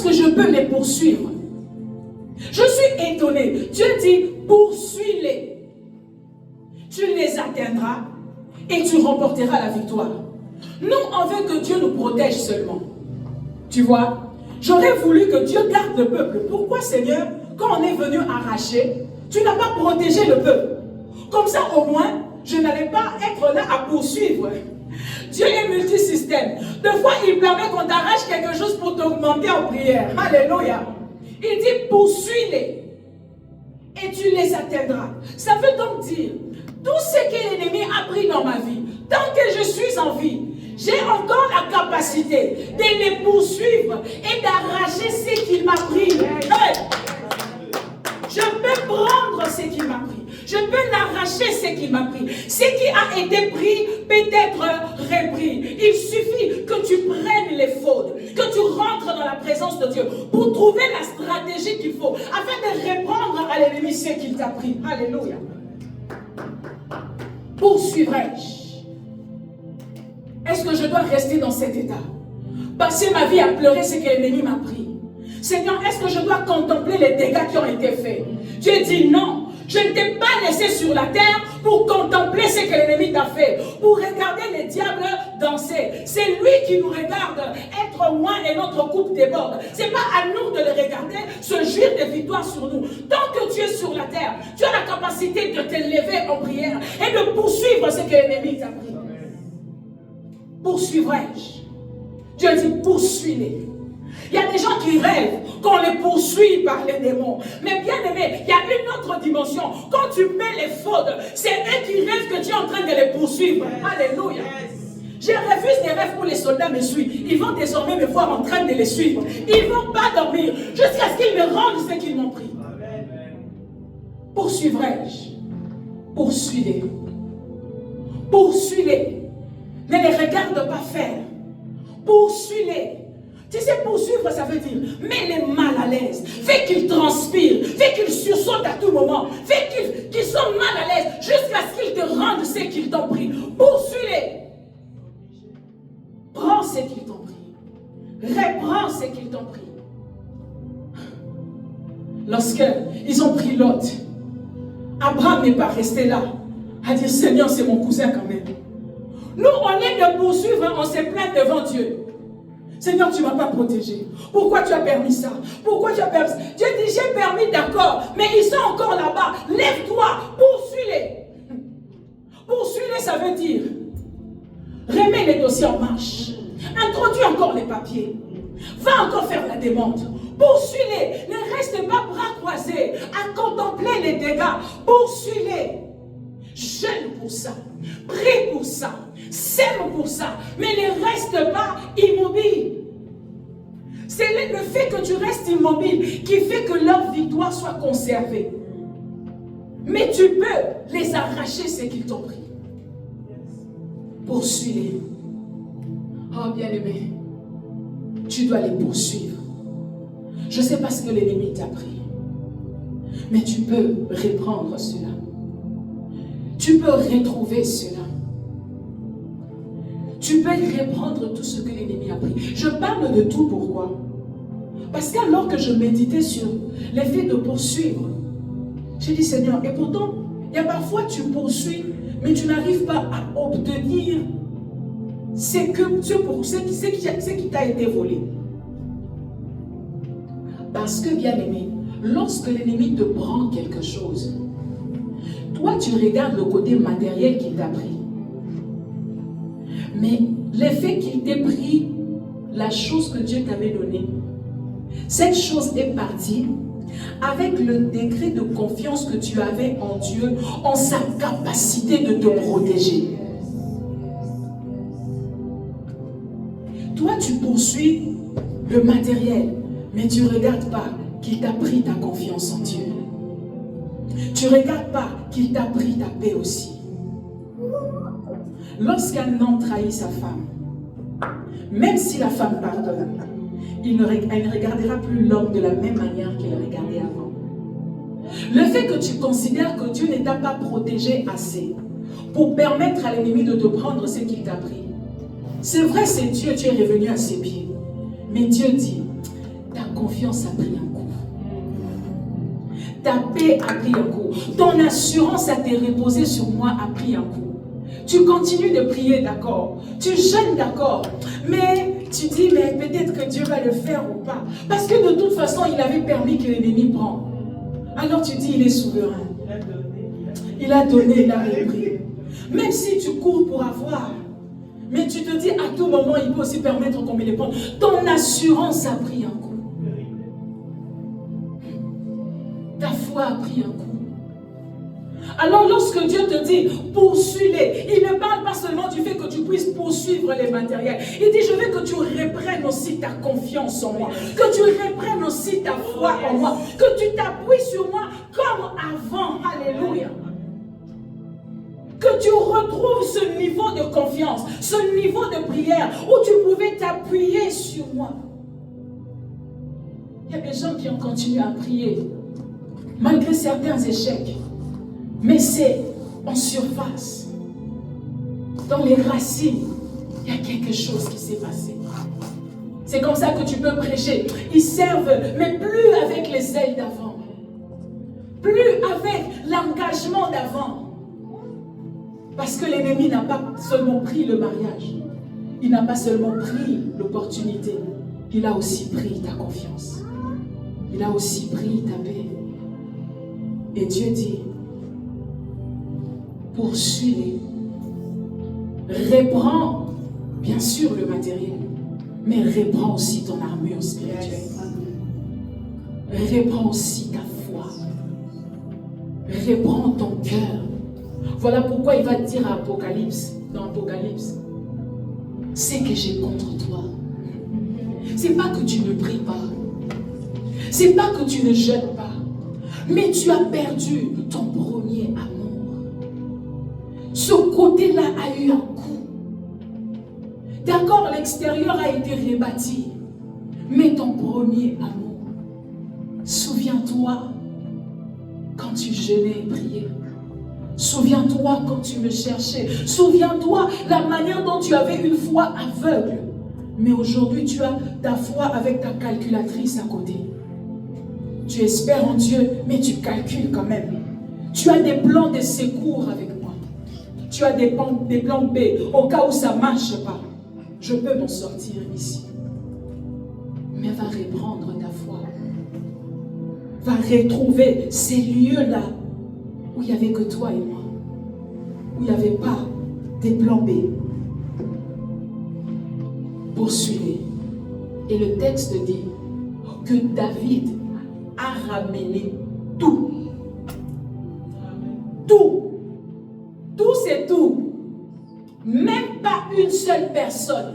est-ce que je peux les poursuivre? Je suis étonné. Dieu dit, poursuis-les. Tu les atteindras et tu remporteras la victoire. Nous, on veut que Dieu nous protège seulement. Tu vois, j'aurais voulu que Dieu garde le peuple. Pourquoi, Seigneur, quand on est venu arracher, tu n'as pas protégé le peuple? Comme ça, au moins, je n'allais pas être là à poursuivre. Dieu est multisystème. Des fois, il permet qu'on t'arrache quelque chose pour t'augmenter en prière. Alléluia. Il dit, poursuis-les et tu les atteindras. Ça veut donc dire, tout ce que l'ennemi a pris dans ma vie, tant que je suis en vie, j'ai encore la capacité de les poursuivre et d'arracher ce qu'il m'a pris. Hey! Je peux prendre ce qu'il m'a pris. Je peux l'arracher ce qu'il m'a pris. Ce qui a été pris peut être repris. Il suffit que tu prennes les fautes, que tu rentres dans la présence de Dieu pour trouver la stratégie qu'il faut afin de reprendre à l'ennemi ce qu'il t'a pris. Alléluia. Poursuivrai-je? Est-ce que je dois rester dans cet état? Passer ma vie à pleurer ce que l'ennemi m'a pris? Seigneur, est-ce que je dois contempler les dégâts qui ont été faits? Dieu dit non. Je ne t'ai pas laissé sur la terre pour contempler ce que l'ennemi t'a fait, pour regarder les diables danser. C'est lui qui nous regarde être loin et notre coupe déborde. Ce n'est pas à nous de le regarder, se jouir de victoire sur nous. Tant que tu es sur la terre, tu as la capacité de te lever en prière et de poursuivre ce que l'ennemi t'a pris. Poursuivrai-je? Dieu dit poursuis-les. Il y a des gens qui rêvent qu'on les poursuit par les démons. Mais bien aimé, il y a une autre dimension. Quand tu mets les fautes, c'est eux qui rêvent que tu es en train de les poursuivre. Alléluia. Je refuse des rêves où les soldats me suivent. Ils vont désormais me voir en train de les suivre. Ils ne vont pas dormir jusqu'à ce qu'ils me rendent ce qu'ils m'ont pris. Poursuivrai-je? Poursuis-les. Poursuis-les. Ne les regarde pas faire. Poursuis-les. Tu sais, poursuivre, ça veut dire, mets-les mal à l'aise. Fais qu'ils transpirent. Fais qu'ils sursautent à tout moment. Fais qu'ils soient mal à l'aise jusqu'à ce qu'ils te rendent ce qu'ils t'ont pris. Poursuis-les. Prends ce qu'ils t'ont pris. Reprends ce qu'ils t'ont pris. Lorsqu'ils ont pris Lot, Abraham n'est pas resté là à dire, Seigneur, c'est mon cousin quand même. Nous, on est de poursuivre, on s'est plaint devant Dieu. Seigneur, tu ne m'as pas protégé. Pourquoi tu as permis ça? Pourquoi tu as permis ça? Dieu dit, j'ai permis, d'accord, mais ils sont encore là-bas. Lève-toi, poursuis-les. Poursuis-les, ça veut dire, remets les dossiers en marche. Introduis encore les papiers. Va encore faire la demande. Poursuis-les. Ne reste pas bras croisés à contempler les dégâts. Poursuis-les. Jeûne pour ça. Prie pour ça. Sème pour ça. Mais ne reste pas immobile. C'est le fait que tu restes immobile qui fait que leur victoire soit conservée. Mais tu peux les arracher ce qu'ils t'ont pris. Poursuis-les. Oh bien-aimé, tu dois les poursuivre. Je ne sais pas ce que l'ennemi t'a pris, mais tu peux reprendre cela. Tu peux retrouver cela. Tu peux reprendre tout ce que l'ennemi a pris. Je parle de tout, pourquoi? Parce qu'alors que je méditais sur l'effet de poursuivre, j'ai dit, Seigneur, et pourtant, il y a parfois tu poursuis, mais tu n'arrives pas à obtenir ce qui t'a été volé. Parce que, bien aimé, lorsque l'ennemi te prend quelque chose, toi tu regardes le côté matériel qu'il t'a pris. Mais l'effet qu'il t'ait pris, la chose que Dieu t'avait donnée, cette chose est partie avec le degré de confiance que tu avais en Dieu, en sa capacité de te protéger. Toi, tu poursuis le matériel, mais tu ne regardes pas qu'il t'a pris ta confiance en Dieu. Tu ne regardes pas qu'il t'a pris ta paix aussi. Lorsqu'un homme trahit sa femme, même si la femme pardonne, elle ne regardera plus l'homme de la même manière qu'elle regardait avant. Le fait que tu considères que Dieu ne t'a pas protégé assez pour permettre à l'ennemi de te prendre ce qu'il t'a pris. C'est vrai, c'est Dieu, tu es revenu à ses pieds. Mais Dieu dit, ta confiance a pris un coup. Ta paix a pris un coup. Ton assurance à te reposer sur moi a pris un coup. Tu continues de prier, d'accord. Tu jeûnes, d'accord. Mais tu dis, mais peut-être que Dieu va le faire ou pas. Parce que de toute façon, il avait permis que l'ennemi prenne. Alors tu dis, il est souverain. Il a donné, il a repris. Même si tu cours pour avoir, mais tu te dis, à tout moment, il peut aussi permettre qu'on me les prenne. Ton assurance a pris un coup. Ta foi a pris un coup. Alors lorsque Dieu te dit, poursuis-les, il ne parle pas seulement du fait que tu puisses poursuivre les matériels. Il dit, je veux que tu reprennes aussi ta confiance en moi, que tu reprennes aussi ta foi en moi, que tu t'appuies sur moi comme avant. Alléluia. Que tu retrouves ce niveau de confiance, ce niveau de prière où tu pouvais t'appuyer sur moi. Il y a des gens qui ont continué à prier malgré certains échecs. Mais c'est en surface. Dans les racines, il y a quelque chose qui s'est passé. C'est comme ça que tu peux prêcher. Ils servent, mais plus avec les ailes d'avant. Plus avec l'engagement d'avant. Parce que l'ennemi n'a pas seulement pris le mariage. Il n'a pas seulement pris l'opportunité. Il a aussi pris ta confiance. Il a aussi pris ta paix. Et Dieu dit, poursuis-les. Reprends, bien sûr, le matériel, mais reprends aussi ton armure spirituelle. Reprends aussi ta foi. Reprends ton cœur. Voilà pourquoi il va te dire à Apocalypse, dans Apocalypse, c'est que j'ai contre toi. C'est pas que tu ne pries pas. C'est pas que tu ne jeûnes pas. Mais tu as perdu ton premier amour. Ce côté-là a eu un coup. D'accord, l'extérieur a été rebâti. Mais ton premier amour, souviens-toi quand tu jeûnais et priais. Souviens-toi quand tu me cherchais. Souviens-toi la manière dont tu avais une foi aveugle. Mais aujourd'hui, tu as ta foi avec ta calculatrice à côté. Tu espères en Dieu, mais tu calcules quand même. Tu as des plans de secours avec moi. Tu as des plans B. Au cas où ça ne marche pas, je peux m'en sortir ici. Mais va reprendre ta foi. Va retrouver ces lieux-là où il n'y avait que toi et moi. Où il n'y avait pas des plans B. Poursuivez. Et le texte dit que David a ramené tout. Tout. Tout, c'est tout. Même pas une seule personne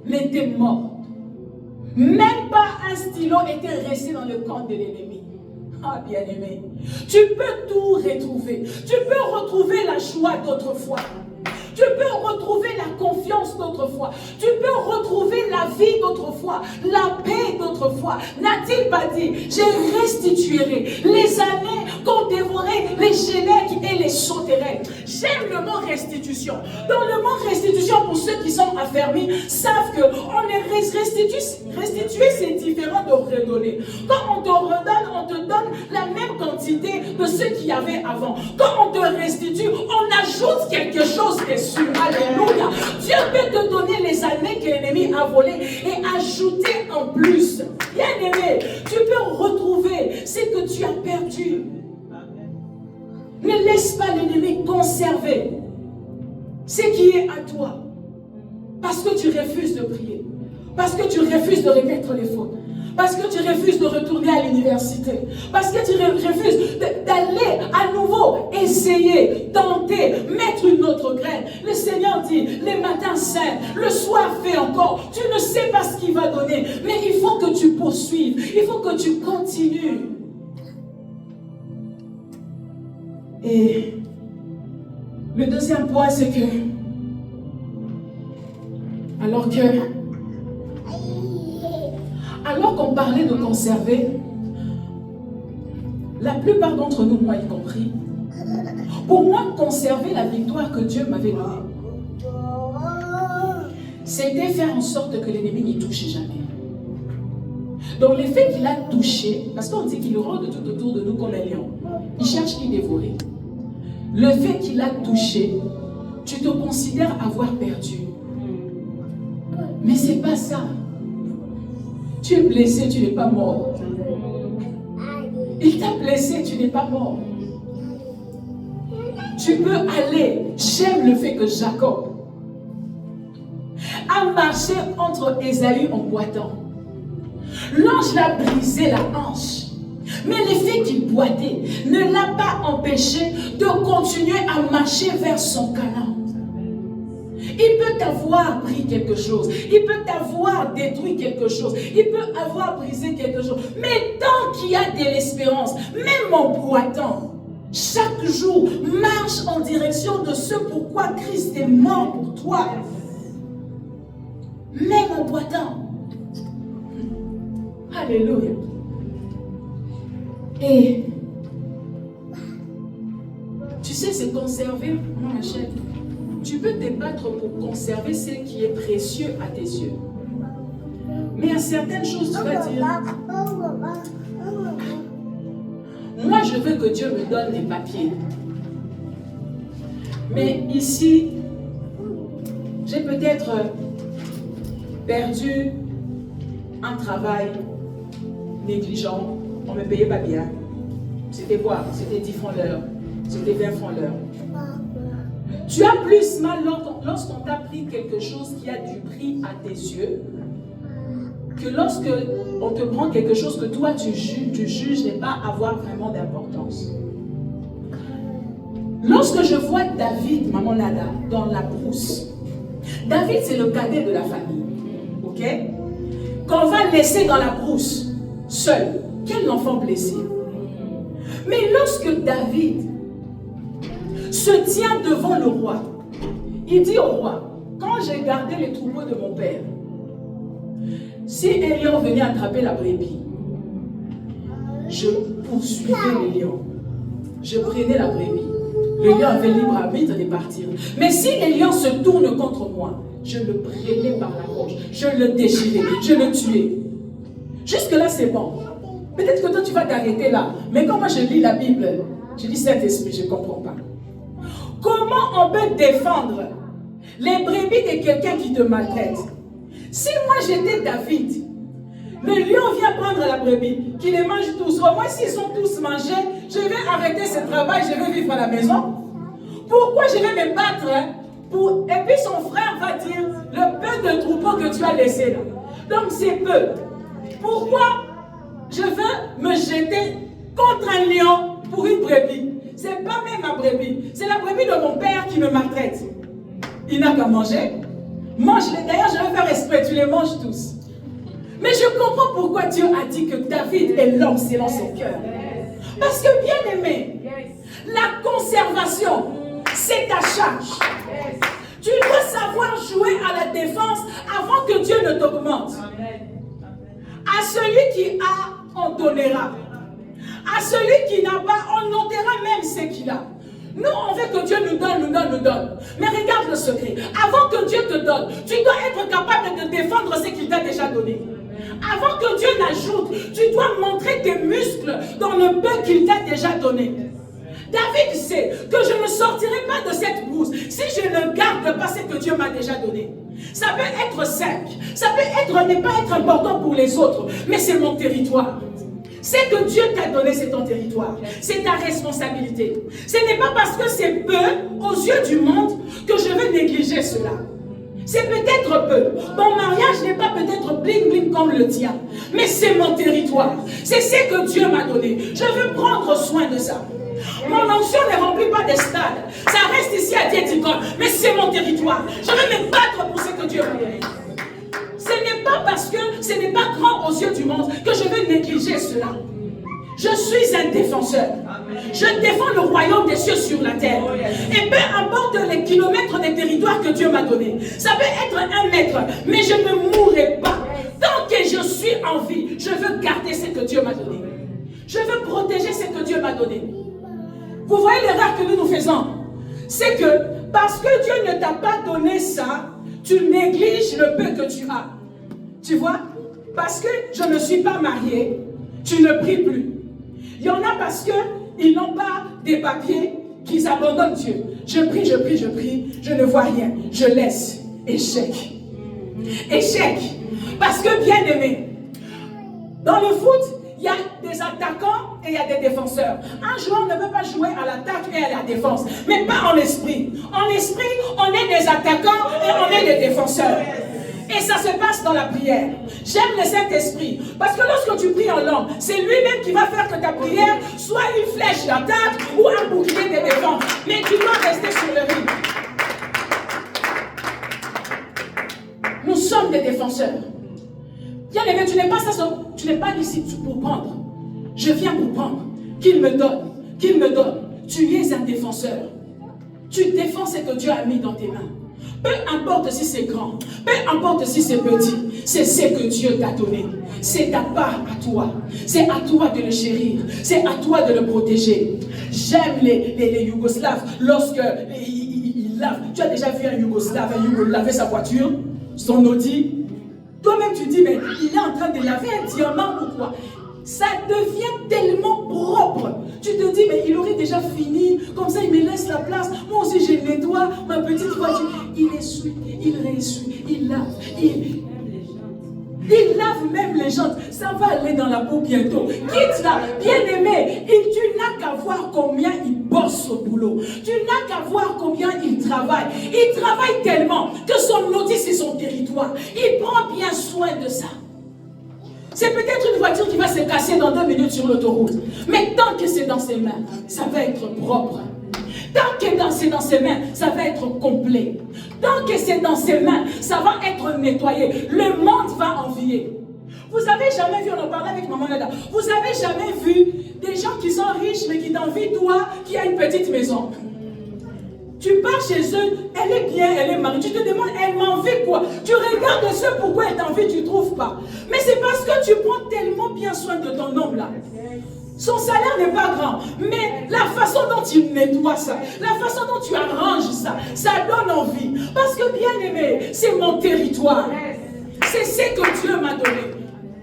n'était morte. Même pas un stylo était resté dans le camp de l'ennemi. Ah, bien-aimé, tu peux tout retrouver. Tu peux retrouver la joie d'autrefois. Tu peux retrouver la confiance d'autrefois. Tu peux retrouver la vie d'autrefois, la paix d'autrefois. N'a-t-il pas dit, je restituerai les années qu'ont dévoré les génèques et les sauterelles. J'aime le mot restitution. Dans le mot restitution, pour ceux qui sont affermis, savent que on est restituer, c'est différent de redonner. Quand on te redonne, on te donne la même quantité de ce qu'il y avait avant. Quand on te restitue, on ajoute quelque chose dessus. Alléluia. Dieu peut te donner les années que l'ennemi a volées et ajouter en plus. Bien aimé, tu peux retrouver ce que tu as perdu. Ne laisse pas l'ennemi conserver ce qui est à toi. Parce que tu refuses de prier. Parce que tu refuses de remettre les fautes. Parce que tu refuses de retourner à l'université. Parce que tu refuses d'aller à nouveau essayer, tenter, mettre une autre graine. Le Seigneur dit, les matins saints, le soir fait encore. Tu ne sais pas ce qu'il va donner. Mais il faut que tu poursuives. Il faut que tu continues. Et le deuxième point, c'est que alors qu'on parlait de conserver, la plupart d'entre nous, moi y compris, pour moi, conserver la victoire que Dieu m'avait donnée, c'était faire en sorte que l'ennemi n'y touche jamais. Donc l'effet qu'il a touché, parce qu'on dit qu'il rôde tout autour de nous comme un lion, il cherche qui dévorer. Le fait qu'il a touché, tu te considères avoir perdu. Mais c'est pas ça. Tu es blessé, tu n'es pas mort. Il t'a blessé, tu n'es pas mort. Tu peux aller. J'aime le fait que Jacob a marché entre Ésaü en boitant. L'ange l'a brisé la hanche. Mais le fait qu'il boitait ne l'a pas empêché de continuer à marcher vers son Canaan. Il peut t'avoir pris quelque chose. Il peut t'avoir détruit quelque chose. Il peut avoir brisé quelque chose. Mais tant qu'il y a de l'espérance, même en boitant, chaque jour, marche en direction de ce pourquoi Christ est mort pour toi. Même en boitant. Alléluia. Et tu sais, c'est conserver, ma chère. Tu peux te battre pour conserver ce qui est précieux à tes yeux. Mais à certaines choses, tu vas dire, moi je veux que Dieu me donne des papiers. Mais ici, j'ai peut-être perdu un travail négligent. On ne me payait pas bien. C'était quoi? C'était 10 francs l'heure. C'était 20 francs l'heure. Tu as plus mal lorsqu'on t'a pris quelque chose qui a du prix à tes yeux que lorsque on te prend quelque chose que toi tu juges n'est pas avoir vraiment d'importance. Lorsque je vois David, maman Nada, dans la brousse, David c'est le cadet de la famille, ok? Qu'on va laisser dans la brousse, seul, quel enfant blessé. Mais lorsque David se tient devant le roi, il dit au roi, quand j'ai gardé les troupeaux de mon père, si un lion venait attraper la brebis, je poursuivais les lions, je prenais la brebis. Le lion avait libre arbitre de partir. Mais si les lions se tournent contre moi, je le prenais par la gorge, je le déchirais, je le tuais. Jusque-là, c'est bon. Peut-être que toi, tu vas t'arrêter là. Mais quand moi, je lis la Bible, je dis Saint-Esprit, je ne comprends pas. Comment on peut défendre les brebis de quelqu'un qui te maltraite? Si moi, j'étais David, le lion vient prendre la brebis, qui les mange tous. Au moins, s'ils sont tous mangés, je vais arrêter ce travail, je vais vivre à la maison. Pourquoi je vais me battre pour... Et puis son frère va dire, le peu de troupeau que tu as laissé là. Donc c'est peu. Pourquoi je veux me jeter contre un lion pour une brebis? C'est pas même ma brebis, c'est la brebis de mon père qui me maltraite. Il n'a qu'à manger. Mange-les. D'ailleurs, je vais faire exprès, tu les manges tous. Mais je comprends pourquoi Dieu a dit que David est l'homme selon son cœur. Parce que, bien aimé, la conservation, c'est ta charge. Tu dois savoir jouer à la défense avant que Dieu ne t'augmente. À celui qui a, on donnera. À celui qui n'a pas, on notera même ce qu'il a. Nous, on veut que Dieu nous donne, nous donne, nous donne. Mais regarde le secret. Avant que Dieu te donne, tu dois être capable de défendre ce qu'il t'a déjà donné. Avant que Dieu n'ajoute, tu dois montrer tes muscles dans le peu qu'il t'a déjà donné. David sait que je ne sortirai pas de cette brousse si je ne garde pas ce que Dieu m'a déjà donné. Ça peut être simple, ça peut être ne pas être important pour les autres, mais c'est mon territoire. C'est que Dieu t'a donné, c'est ton territoire. C'est ta responsabilité. Ce n'est pas parce que c'est peu aux yeux du monde que je vais négliger cela. C'est peut-être peu. Mon mariage n'est pas peut-être bling bling comme le tien. Mais c'est mon territoire. C'est ce que Dieu m'a donné. Je veux prendre soin de ça. Mon onction ne remplit pas des stades. Ça reste ici à Diéticon. Mais c'est mon territoire. Je vais me battre pour ce que Dieu m'a donné. Ce n'est pas parce que ce n'est pas grand aux yeux du monde que je vais négliger cela. Je suis un défenseur. Je défends le royaume des cieux sur la terre. Et peu importe les kilomètres des territoires que Dieu m'a donnés. Ça peut être 1 mètre, mais je ne mourrai pas. Tant que je suis en vie, je veux garder ce que Dieu m'a donné. Je veux protéger ce que Dieu m'a donné. Vous voyez l'erreur que nous faisons? C'est que parce que Dieu ne t'a pas donné ça, tu négliges le peu que tu as. Tu vois? parce que je ne suis pas mariée, tu ne pries plus. Il y en a parce qu'ils n'ont pas des papiers, qu'ils abandonnent Dieu. Je prie, je prie, je prie, je ne vois rien, je laisse. Échec. Échec. Parce que bien aimé, dans le foot, il y a des attaquants et il y a des défenseurs. Un joueur ne peut pas jouer à l'attaque et à la défense, mais pas en esprit. En esprit, on est des attaquants et on est des défenseurs. Et ça se passe dans la prière. J'aime le Saint-Esprit. Parce que lorsque tu pries en langue, c'est lui-même qui va faire que ta prière soit une flèche d'attaque ou un bouclier de défense. Mais tu dois rester sur le rythme. Nous sommes des défenseurs. Bien aimé, tu n'es pas ça, tu n'es pas ici pour prendre. Je viens pour prendre. Qu'il me donne. Qu'il me donne. Tu es un défenseur. Tu défends ce que Dieu a mis dans tes mains. Peu importe si c'est grand, peu importe si c'est petit, c'est ce que Dieu t'a donné. C'est ta part à toi. C'est à toi de le chérir. C'est à toi de le protéger. J'aime les Yougoslaves lorsque ils lavent. Tu as déjà vu un Yougoslave laver sa voiture, son Audi? Toi-même tu dis, mais il est en train de laver un diamant ou quoi? Ça devient tellement propre. Tu te dis, mais il aurait déjà fini. Comme ça, il me laisse la place. Moi aussi, je nettoie ma petite voiture. Il essuie, il réessuie, il lave. Il lave même les jantes. Ça va aller dans la boue bientôt. Quitte là, bien aimé. Tu n'as qu'à voir combien il bosse au boulot. Tu n'as qu'à voir combien il travaille. Il travaille tellement que son outil, c'est son territoire. Il prend bien soin de ça. C'est peut-être une voiture qui va se casser dans 2 minutes sur l'autoroute. Mais tant que c'est dans ses mains, ça va être propre. Tant que c'est dans ses mains, ça va être complet. Tant que c'est dans ses mains, ça va être nettoyé. Le monde va envier. Vous avez jamais vu, on en parlait avec maman Nada, vous avez jamais vu des gens qui sont riches mais qui t'envient toi qui a une petite maison. Tu pars chez eux, elle est bien, elle est mariée. Tu te demandes, elle m'envie quoi? Tu regardes ce pourquoi elle t'envie, tu ne trouves pas. Mais c'est parce que tu prends tellement bien soin de ton homme là. Son salaire n'est pas grand, mais la façon dont tu nettoies ça, la façon dont tu arranges ça, ça donne envie. Parce que bien aimé, c'est mon territoire. C'est ce que Dieu m'a donné.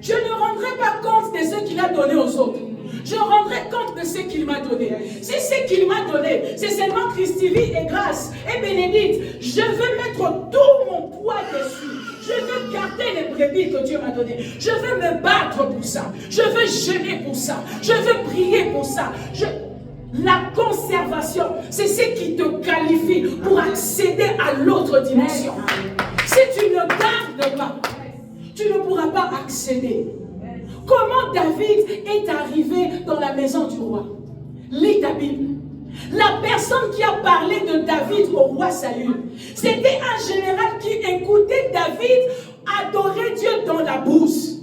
Je ne rendrai pas compte de ce qu'il a donné aux autres. Je rendrai compte de ce qu'il m'a donné. Si ce qu'il m'a donné, c'est seulement Christivie et grâce et bénédicte, je veux mettre tout mon poids dessus. Je veux garder les brebis que Dieu m'a données. Je veux me battre pour ça. Je veux jeûner pour ça. Je veux prier pour ça. La conservation, c'est ce qui te qualifie pour accéder à l'autre dimension. Si tu ne gardes pas, tu ne pourras pas accéder. Comment David est arrivé dans la maison du roi? Lis ta Bible. La personne qui a parlé de David au roi Saül, c'était un général qui écoutait David adorer Dieu dans la brousse.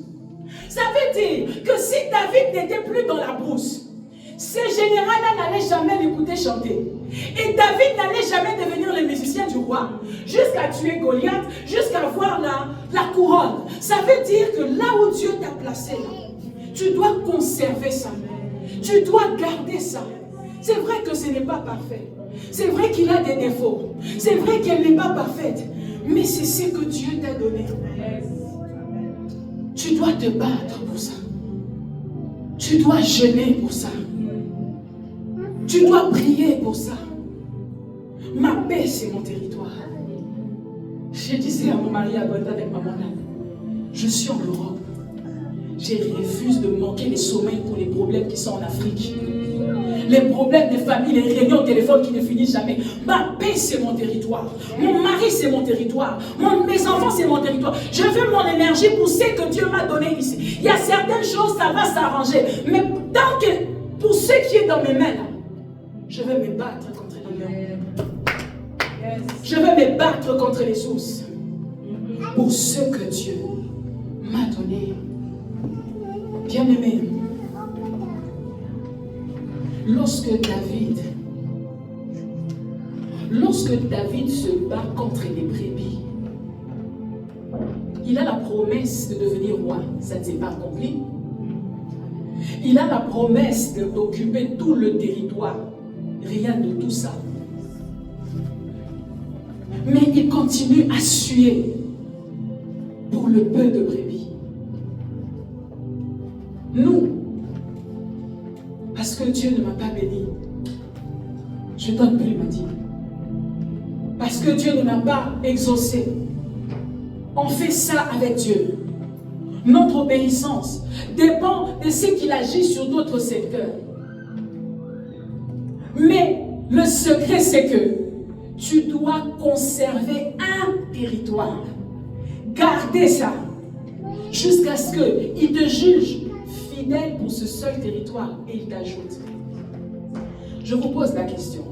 Ça veut dire que si David n'était plus dans la brousse, ce général-là n'allait jamais l'écouter chanter. Et David n'allait jamais devenir le musicien du roi, jusqu'à tuer Goliath, jusqu'à avoir la couronne. Ça veut dire que là où Dieu t'a placé, là, tu dois conserver ça. Tu dois garder ça. C'est vrai que ce n'est pas parfait. C'est vrai qu'il a des défauts. C'est vrai qu'elle n'est pas parfaite. Mais c'est ce que Dieu t'a donné. Tu dois te battre pour ça. Tu dois jeûner pour ça. Tu dois prier pour ça. Ma paix, c'est mon territoire. Je disais à mon mari à Bonda avec maman, je suis en Europe. Je refuse de manquer les sommeils pour les problèmes qui sont en Afrique. Les problèmes de famille, les réunions au téléphone qui ne finissent jamais. Ma paix, c'est mon territoire. Mon mari, c'est mon territoire. Mes enfants, c'est mon territoire. Je veux mon énergie pour ce que Dieu m'a donné ici. Il y a certaines choses, ça va s'arranger. Mais tant que, pour ce qui est dans mes mains, là, je vais me battre contre les lions. Je vais me battre contre les sources. Pour ce que Dieu m'a donné. Bien-aimé, lorsque David se bat contre les brebis, il a la promesse de devenir roi. Ça ne s'est pas accompli. Il a la promesse d'occuper tout le territoire. Rien de tout ça. Mais il continue à suer pour le peu de brebis. nous, parce que Dieu ne m'a pas béni, je ne donne plus ma dîme. Parce que Dieu ne m'a pas exaucé, on fait ça avec Dieu. Notre obéissance dépend de ce qu'il agit sur d'autres secteurs. Mais le secret, c'est que tu dois conserver un territoire. Garder ça jusqu'à ce qu'il te juge fidèle pour ce seul territoire et il t'ajoute. Je vous pose la question.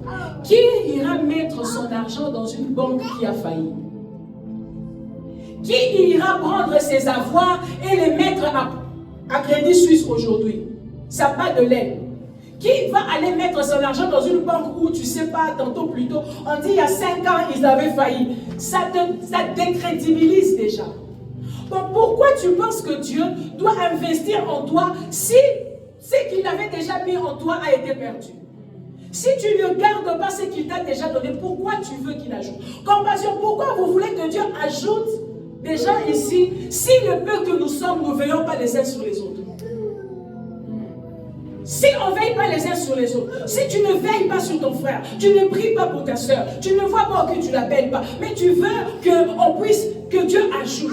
Qui ira mettre son argent dans une banque qui a failli? Qui ira prendre ses avoirs et les mettre à Crédit Suisse aujourd'hui? Ça bat de l'aile. Qui va aller mettre son argent dans une banque où, tu ne sais pas, tantôt plus tôt, on dit il y a 5 ans, ils avaient failli. Ça décrédibilise déjà. Donc pourquoi tu penses que Dieu doit investir en toi si ce qu'il avait déjà mis en toi a été perdu? Si tu ne gardes pas ce qu'il t'a déjà donné, pourquoi tu veux qu'il ajoute? Compassion, pourquoi vous voulez que Dieu ajoute des gens ici si le peu que nous sommes, nous ne veillons pas les uns sur les autres? Si on ne veille pas les uns sur les autres, si tu ne veilles pas sur ton frère, tu ne pries pas pour ta soeur, tu ne vois pas que tu ne l'appelles pas, mais tu veux que Dieu ajoute.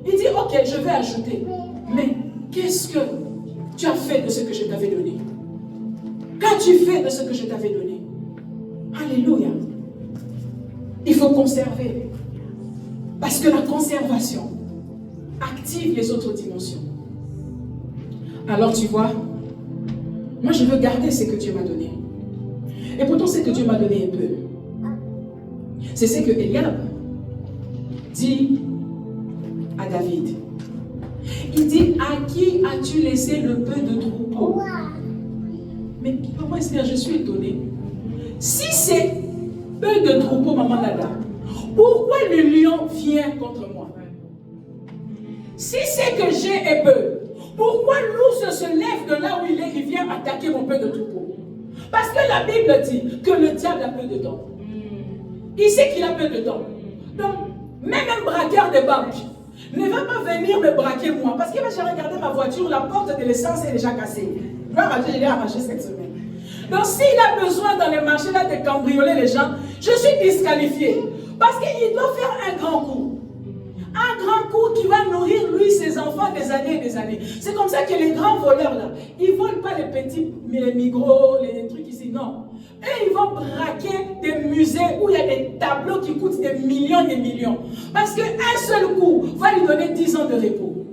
Il dit, ok, je vais ajouter. Mais qu'est-ce que tu as fait de ce que je t'avais donné? Qu'as-tu fait de ce que je t'avais donné? Alléluia. Il faut conserver. Parce que la conservation active les autres dimensions. Alors tu vois, moi je veux garder ce que Dieu m'a donné. Et pourtant ce que Dieu m'a donné est peu. C'est ce que Eliab dit à David. Il dit, à qui as-tu laissé le peu de troupeau? Mais comment est-ce que je suis étonnée? Si c'est peu de troupeau, maman Nada, pourquoi le lion vient contre moi? Si c'est que j'ai est peu, pourquoi l'ours se lève de là où il est, il vient attaquer mon peu de troupeau? Parce que la Bible dit que le diable a peu de temps. Il sait qu'il a peu de temps. Donc, même un braqueur de banque ne va pas venir me braquer moi. Parce qu'il va regarder ma voiture, la porte de l'essence est déjà cassée. Je l'ai arraché cette semaine. Donc s'il a besoin dans les marchés là de cambrioler les gens, je suis disqualifié. Parce qu'il doit faire un grand coup. Un grand coup qui va nourrir lui, ses enfants des années et des années. C'est comme ça que les grands voleurs là, ils ne volent pas les petits, les Migros, les trucs ici, non. Et ils vont braquer des musées où il y a des tableaux qui coûtent des millions et des millions. Parce qu'un seul coup va lui donner 10 ans de repos.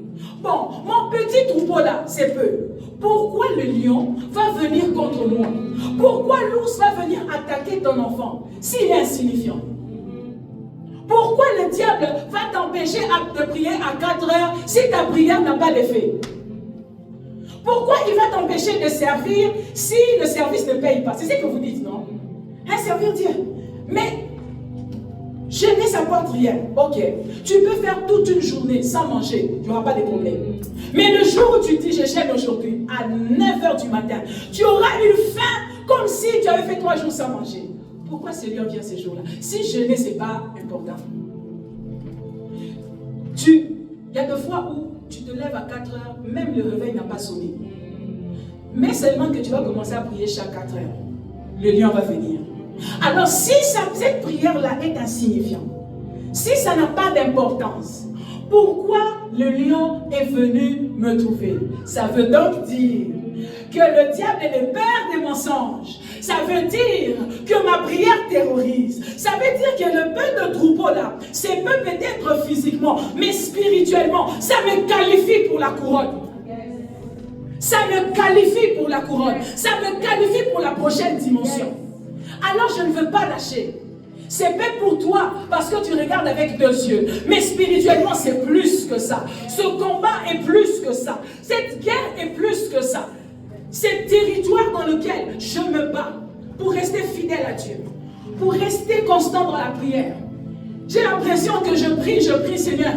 Bon, mon petit troupeau là, c'est peu. Pourquoi le lion va venir contre moi? Pourquoi l'ours va venir attaquer ton enfant s'il est insignifiant? Pourquoi le diable va t'empêcher de prier à 4 heures si ta prière n'a pas d'effet? Pourquoi il va t'empêcher de servir si le service ne paye pas? C'est ce que vous dites, non? Servir Dieu. Mais jeûner, ça porte rien. Ok. Tu peux faire toute une journée sans manger. Il n'y aura pas de problème. Mais le jour où tu dis je jeûne aujourd'hui, à 9 h du matin, tu auras une faim comme si tu avais fait 3 jours sans manger. Pourquoi ce lion vient ces jours-là? Si jeûner, ce n'est pas important. Il y a des fois où tu te lèves à 4 heures, même le réveil n'a pas sonné. Mais seulement que tu vas commencer à prier chaque 4 heures. Le lion va venir. Alors si cette prière-là est insignifiante, si ça n'a pas d'importance, pourquoi le lion est venu me trouver? Ça veut donc dire que le diable est le père des mensonges. Ça veut dire que ma prière terrorise. Ça veut dire que le peu de troupeau là, c'est peu peut-être physiquement, mais spirituellement, ça me qualifie pour la couronne. Ça me qualifie pour la couronne. Ça me qualifie pour la prochaine dimension. Alors je ne veux pas lâcher. C'est fait pour toi parce que tu regardes avec 2 yeux. Mais spirituellement, c'est plus que ça. Ce combat est plus que ça. Cette guerre est plus que ça. C'est le territoire dans lequel je me bats pour rester fidèle à Dieu. Pour rester constant dans la prière. J'ai l'impression que je prie, Seigneur.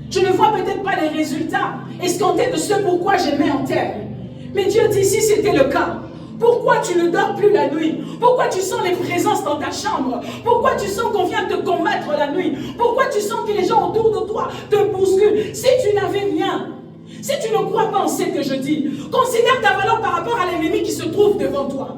Je ne vois peut-être pas les résultats escomptés de ce pourquoi je mets en terre. Mais Dieu dit, si c'était le cas, pourquoi tu ne dors plus la nuit? Pourquoi tu sens les présences dans ta chambre? Pourquoi tu sens qu'on vient te combattre la nuit? Pourquoi tu sens que les gens autour de toi te bousculent? Si tu n'avais rien, Si tu ne crois pas en ce que je dis, considère ta valeur par rapport à l'ennemi qui se trouve devant toi.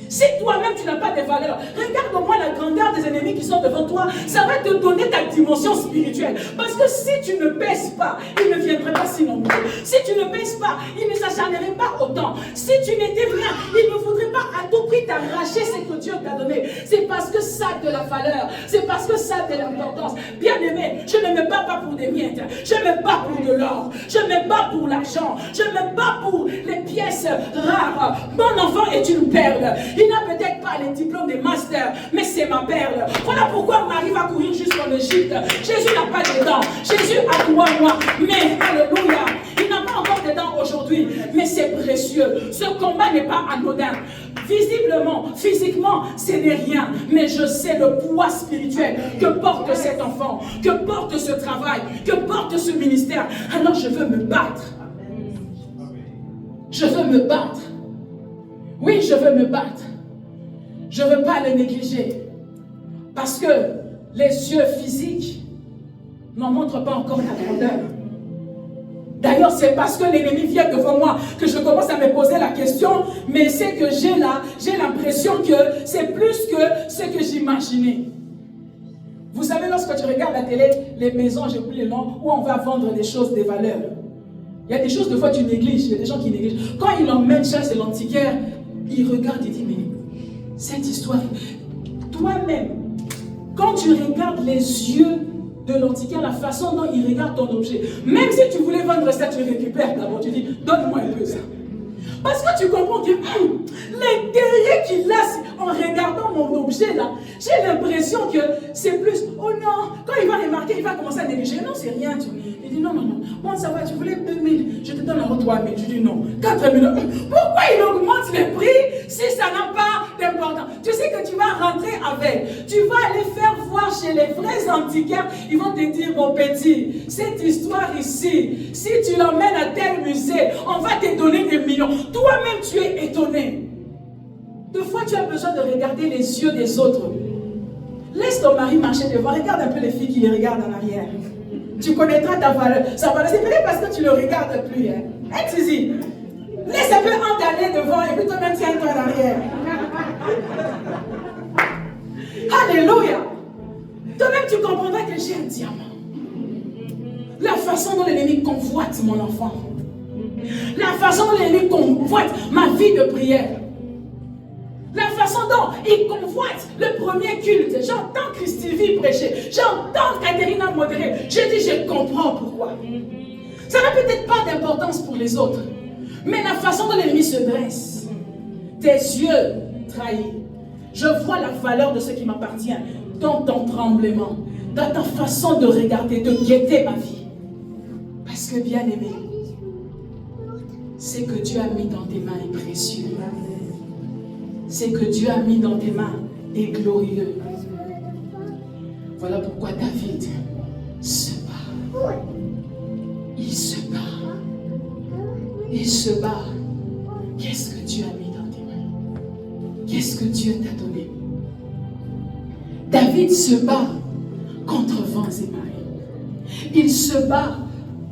Si toi-même tu n'as pas de valeur, regarde au moins la grandeur des ennemis qui sont devant toi. Ça va te donner ta dimension spirituelle. Parce que si tu ne pèses pas, ils ne viendraient pas si nombreux. Si tu ne pèses pas, ils ne s'acharneraient pas autant. Si tu n'étais rien, ils ne voudraient pas à tout prix t'arracher ce que Dieu t'a donné. C'est parce que ça a de la valeur. C'est parce que ça a de l'importance. Bien aimé, je ne me bats pas pour des miettes. Je me bats pour de l'or. Je me bats pour l'argent. Je me bats pour les pièces rares. Mon enfant est une perle. Il n'a peut-être pas les diplômes des masters, mais c'est ma perle. Voilà pourquoi Marie va courir jusqu'en Égypte. Jésus n'a pas de dents. Jésus a 3 mois. Mais, alléluia, il n'a pas encore de dents aujourd'hui. Mais c'est précieux. Ce combat n'est pas anodin. Visiblement, physiquement, ce n'est rien. Mais je sais le poids spirituel que porte cet enfant, que porte ce travail, que porte ce ministère. Alors je veux me battre. Je veux me battre. Oui, je veux me battre. Je ne veux pas le négliger. Parce que les yeux physiques n'en montrent pas encore la grandeur. D'ailleurs, c'est parce que l'ennemi vient devant moi que je commence à me poser la question. Mais c'est que j'ai là, j'ai l'impression que c'est plus que ce que j'imaginais. Vous savez, lorsque tu regardes la télé, les maisons, j'ai oublié le nom, où on va vendre des choses, des valeurs. Il y a des choses, des fois, tu négliges. Il y a des gens qui négligent. Quand il emmène chez l'antiquaire, il regarde, il dit, mais cette histoire, toi-même, quand tu regardes les yeux de l'antiquaire, la façon dont il regarde ton objet, même si tu voulais vendre ça, tu récupères d'abord, tu dis, donne-moi un peu ça. Parce que tu comprends que l'intérêt qu'il a en regardant mon objet là, j'ai l'impression que c'est plus, oh non, quand il va remarquer, il va commencer à négliger, non, c'est rien, il dit, non, bon, ça va, tu voulais 2000, je te donne encore 3000, je dis non, 4000, pourquoi il augmente le prix si ça n'a pas d'importance? Tu sais que tu vas rentrer avec, tu vas aller faire voir chez les vrais antiquaires, ils vont te dire, mon petit, cette histoire ici, si tu l'emmènes à tel musée, on va te donner des millions. Toi-même, tu es étonné. Deux fois, tu as besoin de regarder les yeux des autres. Laisse ton mari marcher devant. Regarde un peu les filles qui les regardent en arrière. Tu connaîtras ta valeur. Sa valeur, c'est peut-être parce que tu ne le regardes plus. Ex-y. Laisse un peu Ante aller devant et puis toi-même tiens-toi en arrière. Alléluia. Toi-même, tu comprendras que j'ai un diamant. La façon dont l'ennemi convoite mon enfant. La façon dont l'ennemi convoite ma vie de prière. La façon dont il convoite le premier culte. J'entends Christy prêcher. J'entends Catherine modérer. Je dis, je comprends pourquoi. Ça n'a peut-être pas d'importance pour les autres. Mais la façon dont l'ennemi se dresse. Tes yeux trahis. Je vois la valeur de ce qui m'appartient. Dans ton tremblement. Dans ta façon de regarder, de guetter ma vie. Parce que bien aimé, ce que Dieu a mis dans tes mains est précieux. Ce que Dieu a mis dans tes mains est glorieux. Voilà pourquoi David se bat. Il se bat. Il se bat. Qu'est-ce que Dieu a mis dans tes mains? Qu'est-ce que Dieu t'a donné? David se bat contre vents et marées. Il se bat,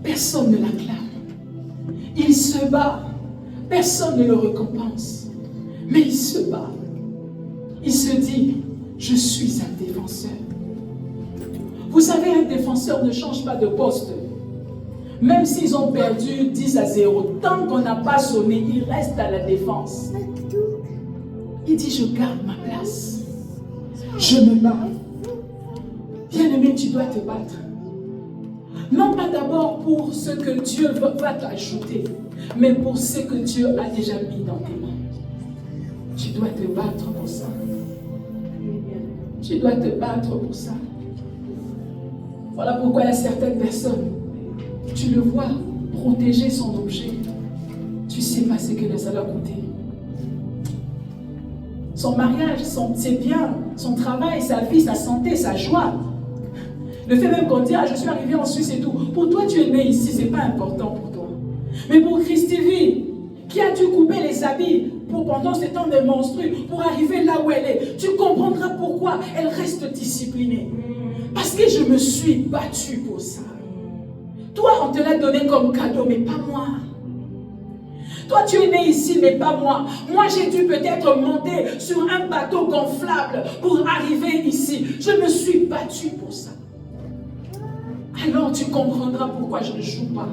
personne ne l'acclame. Il se bat, personne ne le récompense. Mais il se bat. Il se dit, je suis un défenseur. Vous savez, un défenseur ne change pas de poste. Même s'ils ont perdu 10-0, tant qu'on n'a pas sonné, il reste à la défense. Il dit, je garde ma place. Je me bats. Bien-aimé, tu dois te battre. Non pas d'abord pour ce que Dieu va t'ajouter, mais pour ce que Dieu a déjà mis dans tes mains. Tu dois te battre pour ça. Tu dois te battre pour ça. Voilà pourquoi il y a certaines personnes, tu le vois protéger son objet. Tu ne sais pas ce que ça va coûter. Son mariage, ses biens, son travail, sa vie, sa santé, sa joie. Le fait même qu'on dit, je suis arrivé en Suisse et tout. Pour toi, tu es né ici, ce n'est pas important pour toi. Mais pour Christy, qui a dû couper les habits pendant ce temps de menstru, pour arriver là où elle est, tu comprendras pourquoi elle reste disciplinée. Parce que je me suis battue pour ça. Toi, on te te l'a donné comme cadeau, mais pas moi. Toi, tu es né ici, mais pas moi. Moi, j'ai dû peut-être monter sur un bateau gonflable pour arriver ici. Je me suis battue pour ça. Alors, tu comprendras pourquoi je ne joue pas.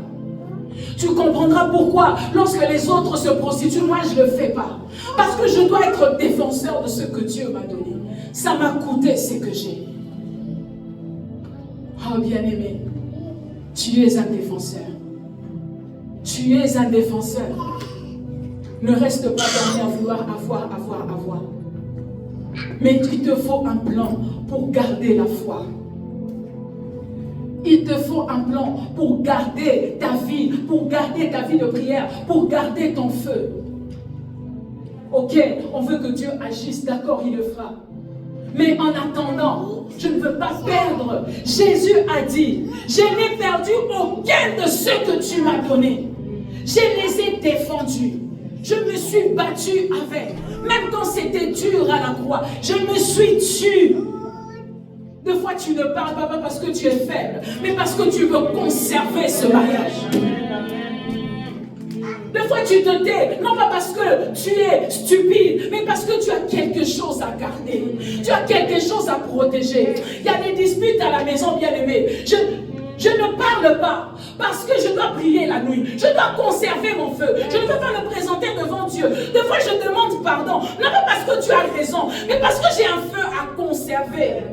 Tu comprendras pourquoi, lorsque les autres se prostituent, moi, je ne le fais pas. Parce que je dois être défenseur de ce que Dieu m'a donné. Ça m'a coûté ce que j'ai. Oh, bien-aimé, tu es un défenseur. Tu es un défenseur. Ne reste pas dormi à vouloir avoir. Mais il te faut un plan pour garder la foi. Il te faut un plan pour garder ta vie de prière, pour garder ton feu. Ok, on veut que Dieu agisse, d'accord, il le fera. Mais en attendant, je ne veux pas perdre. Jésus a dit, je n'ai perdu aucun de ceux que tu m'as donnés. Je les ai défendus. Je me suis battue avec. Même quand c'était dur à la croix, je me suis tue. Des fois, tu ne parles pas parce que tu es faible, mais parce que tu veux conserver ce mariage. Des fois, tu te tais, non pas parce que tu es stupide, mais parce que tu as quelque chose à garder. Tu as quelque chose à protéger. Il y a des disputes à la maison, bien-aimé. Je ne parle pas parce que je dois prier la nuit. Je dois conserver mon feu. Je ne peux pas me présenter devant Dieu. Des fois, je demande pardon. Non pas parce que tu as raison, mais parce que j'ai un feu à conserver.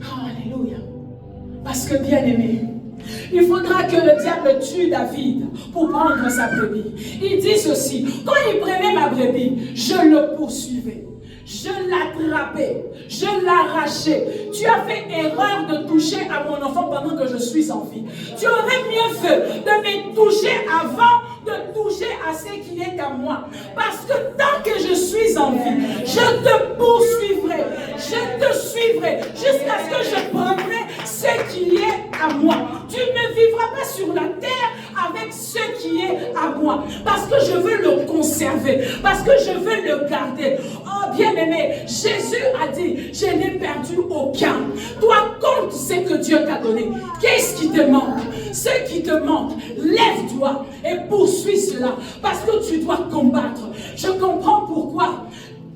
Oh, alléluia. Parce que, bien-aimé, il faudra que le diable tue David pour prendre sa brebis. Il dit ceci, quand il prenait ma brebis, je le poursuivais. Je l'attrapais, je l'arrachais. Tu as fait erreur de toucher à mon enfant pendant que je suis en vie. Tu aurais mieux fait de me toucher avant de toucher à ce qui est à moi. Parce que tant que je suis en vie, je te poursuivrai, je te suivrai jusqu'à ce que je prendrai ce qui est à moi. Tu ne vivras pas sur la terre avec ce qui est à moi. Parce que je veux le conserver, parce que je veux le garder. Oh bien-aimé, Jésus a dit, je n'ai perdu aucun. Toi, compte ce que Dieu t'a donné. Qu'est-ce qui te manque? Ce qui te manque, lève-toi et poursuis cela. Parce que tu dois combattre. Je comprends pourquoi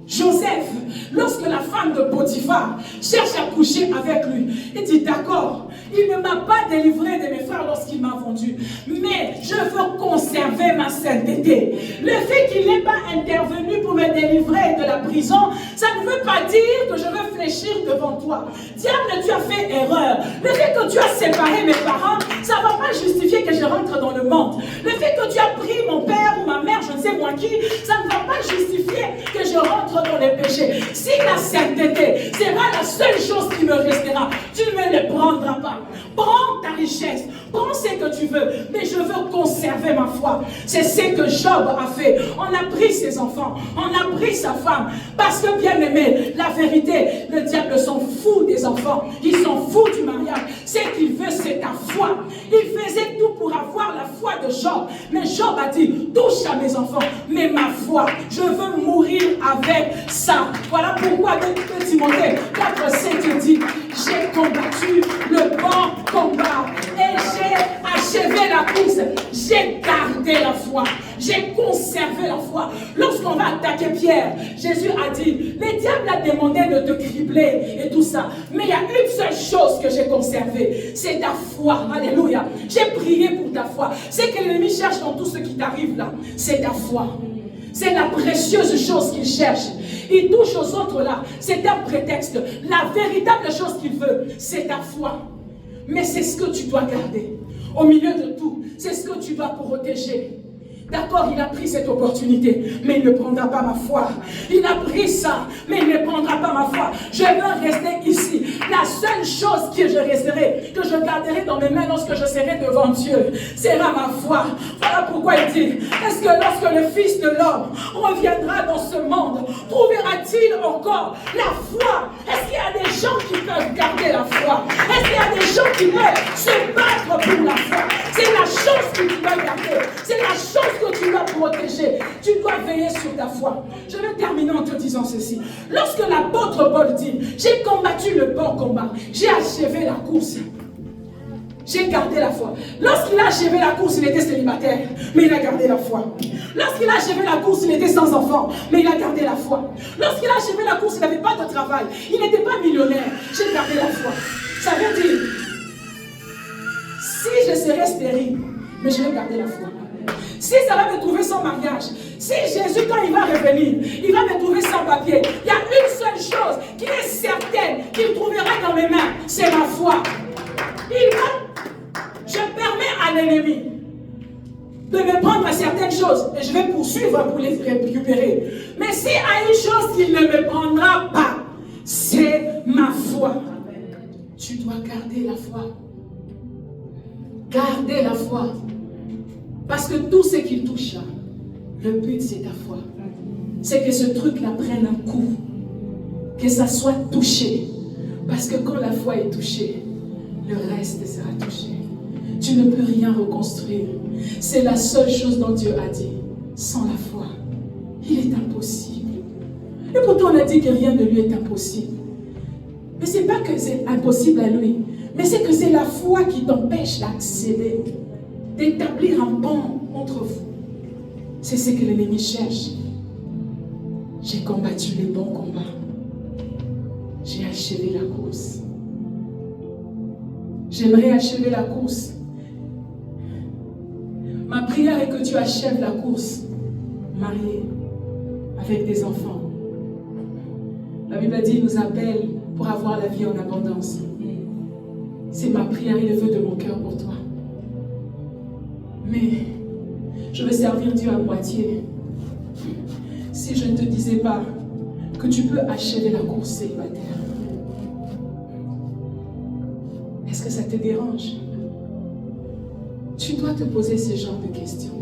Joseph, lorsque la femme de Potiphar cherche à coucher avec lui, il dit d'accord, il ne m'a pas délivré de mes frères lorsqu'il m'a vendu, mais je veux conserver ma sainteté. Le fait qu'il n'ait pas intervenu pour me délivrer de la prison, ça ne veut pas dire que je veux fléchir devant toi. Diable, tu as fait erreur. Le fait que tu as séparé mes parents, ça ne va pas justifier que je rentre dans le monde. Le fait que tu as pris mon père ou ma mère, je ne sais moi qui, ça ne va pas justifier que je rentre dans les péchés. Si la sainteté sera la seule chose qui me restera, tu ne me le prendras pas. Prends ta richesse, prends ce que tu veux, mais je veux conserver ma foi. C'est ce que Job a fait. On a pris ses enfants, on a pris sa femme, parce que bien aimé, la vérité, le diable s'en fout des enfants, il s'en fout du mariage. Ce qu'il veut, c'est ta foi. Il faisait tout pour avoir la foi de Job, mais Job a dit, touche à mes enfants, mais ma foi, je veux mourir avec ça. Voilà pourquoi de Timothée 4:7 dit, j'ai combattu le bon combat et j'ai achevé la course, j'ai gardé la foi, j'ai conservé la foi. Lorsqu'on va attaquer Pierre, Jésus a dit, le diable a demandé de te cribler et tout ça, mais il y a une seule chose que j'ai conservée, c'est ta foi. Alléluia. J'ai prié pour ta foi. C'est que l'ennemi cherche dans tout ce qui t'arrive là, c'est ta foi. C'est la précieuse chose qu'il cherche. Il touche aux autres là. C'est un prétexte. La véritable chose qu'il veut, c'est ta foi. Mais c'est ce que tu dois garder. Au milieu de tout, c'est ce que tu dois protéger. D'accord, il a pris cette opportunité, mais il ne prendra pas ma foi. Il a pris ça, mais il ne prendra pas ma foi. Je veux rester ici. La seule chose que je resterai, que je garderai dans mes mains lorsque je serai devant Dieu, sera ma foi. Voilà pourquoi il dit, est-ce que lorsque le Fils de l'homme reviendra dans ce monde, trouvera-t-il encore la foi? Est-ce qu'il y a des gens qui peuvent garder la foi? Est-ce qu'il y a des gens qui peuvent se battre pour la foi? C'est la chose que tu dois garder. C'est la chose que tu dois protéger. Tu dois veiller sur ta foi. Je vais terminer en te disant ceci. Lorsque l'apôtre Paul dit, j'ai combattu le bon combat, j'ai achevé la course. J'ai gardé la foi. Lorsqu'il a achevé la course, il était célibataire, mais il a gardé la foi. Lorsqu'il a achevé la course, il était sans enfant, mais il a gardé la foi. Lorsqu'il a achevé la course, il n'avait pas de travail, il n'était pas millionnaire. J'ai gardé la foi. Ça veut dire, si je serais stérile, mais je vais garder la foi. Si ça va me trouver sans mariage, si Jésus, quand il va revenir, il va me trouver sans papier, il y a une seule chose qui est certaine, qu'il trouvera dans mes mains, c'est ma foi. Je permets à l'ennemi de me prendre à certaines choses et je vais poursuivre pour les récupérer. Mais s'il y a une chose qu'il ne me prendra pas, c'est ma foi. Tu dois garder la foi. Garder la foi. Parce que tout ce qui touche, le but c'est ta foi. C'est que ce truc-là prenne un coup. Que ça soit touché. Parce que quand la foi est touchée, le reste sera touché. Tu ne peux rien reconstruire. C'est la seule chose dont Dieu a dit. Sans la foi, il est impossible. Et pourtant on a dit que rien de lui est impossible. Mais ce n'est pas que c'est impossible à lui. Mais c'est que c'est la foi qui t'empêche d'accéder. D'établir un pont entre vous. C'est ce que l'ennemi cherche. J'ai combattu les bons combats. J'ai achevé la course. J'aimerais achever la course. Ma prière est que tu achèves la course, marié, avec des enfants. La Bible dit, il nous appelle pour avoir la vie en abondance. C'est ma prière et le vœu de mon cœur pour toi. Mais je veux servir Dieu à moitié. Si je ne te disais pas que tu peux achever la course célibataire, est-ce que ça te dérange? Tu dois te poser ce genre de questions.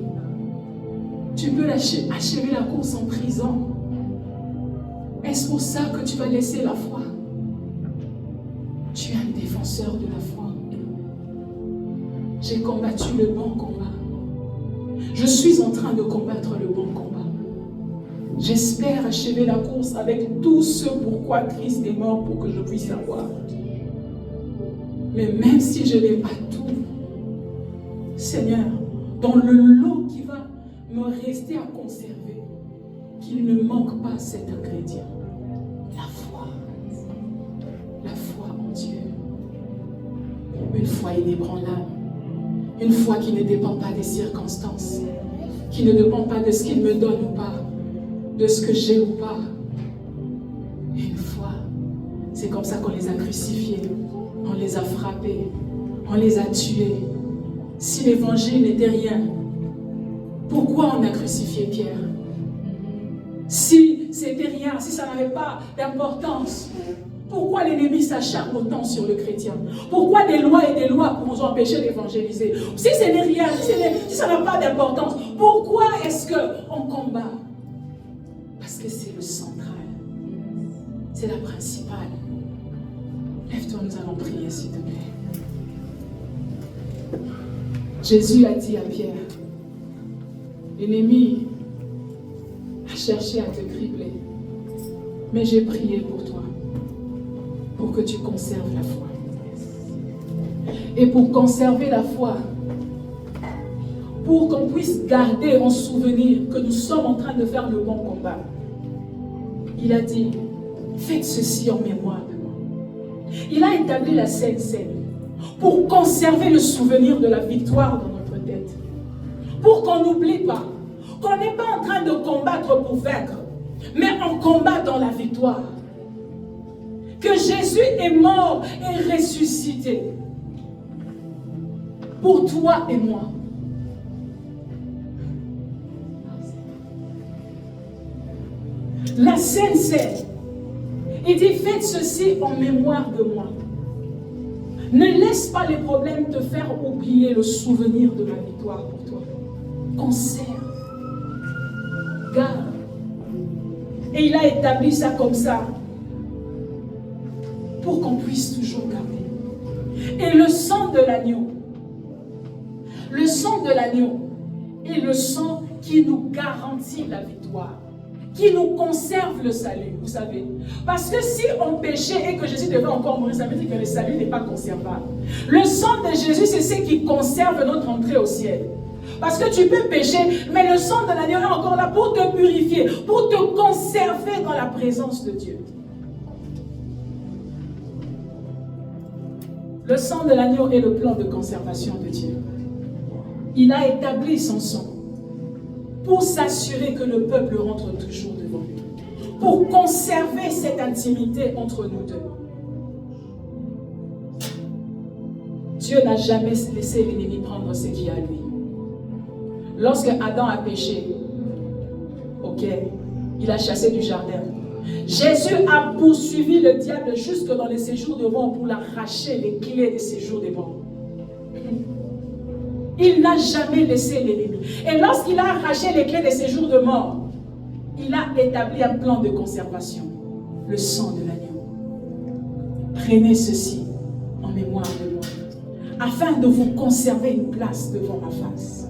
Tu peux achever la course en prison. Est-ce pour ça que tu vas laisser la foi? Tu es un défenseur de la foi. J'ai combattu le bon combat. Je suis en train de combattre le bon combat. J'espère achever la course avec tout ce pourquoi Christ est mort pour que je puisse avoir. Mais même si je n'ai pas tout, Seigneur, dans le lot qui va me rester à conserver, qu'il ne manque pas cet ingrédient. La foi. La foi en Dieu. Une foi inébranlable. Une foi qui ne dépend pas des circonstances. Qui ne dépend pas de ce qu'il me donne ou pas. De ce que j'ai ou pas. Une foi. C'est comme ça qu'on les a crucifiés. On les a frappés. On les a tués. Si l'évangile n'était rien, pourquoi on a crucifié Pierre? Si c'était rien, si ça n'avait pas d'importance, pourquoi l'ennemi s'acharne autant sur le chrétien? Pourquoi des lois et des lois pour nous empêcher d'évangéliser? Si ce n'est rien, si ça n'a pas d'importance, pourquoi est-ce qu'on combat? Parce que c'est le central. C'est la principale. Lève-toi, nous allons prier, s'il te plaît. Jésus a dit à Pierre, l'ennemi a cherché à te cribler, mais j'ai prié pour toi, pour que tu conserves la foi. Et pour conserver la foi, pour qu'on puisse garder en souvenir que nous sommes en train de faire le bon combat, il a dit, faites ceci en mémoire de moi. Il a établi la Sainte Seine pour conserver le souvenir de la victoire dans notre tête. Pour qu'on n'oublie pas, qu'on n'est pas en train de combattre pour vaincre, mais on combat dans la victoire. Que Jésus est mort et ressuscité pour toi et moi. La Sainte Seine, il dit, faites ceci en mémoire de moi. Ne laisse pas les problèmes te faire oublier le souvenir de ma victoire pour toi. Conserve. Garde. Et il a établi ça comme ça. Pour qu'on puisse toujours garder. Et le sang de l'agneau. Le sang de l'agneau est le sang qui nous garantit la victoire. qui nous conserve le salut, vous savez. Parce que si on péchait et que Jésus devait encore mourir, ça veut dire que le salut n'est pas conservable. Le sang de Jésus, c'est ce qui conserve notre entrée au ciel. Parce que tu peux pécher, mais le sang de l'agneau est encore là pour te purifier, pour te conserver dans la présence de Dieu. Le sang de l'agneau est le plan de conservation de Dieu. Il a établi son sang pour s'assurer que le peuple rentre toujours devant lui, pour conserver cette intimité entre nous deux. Dieu n'a jamais laissé l'ennemi prendre ce qui est à lui. Lorsque Adam a péché, ok, il a chassé du jardin. Jésus a poursuivi le diable jusque dans les séjours de mort pour l'arracher les clés des séjours des morts. Il n'a jamais laissé l'ennemi. Et lorsqu'il a arraché les clés des séjours de mort, il a établi un plan de conservation. Le sang de l'agneau. Prenez ceci en mémoire de moi, afin de vous conserver une place devant ma face.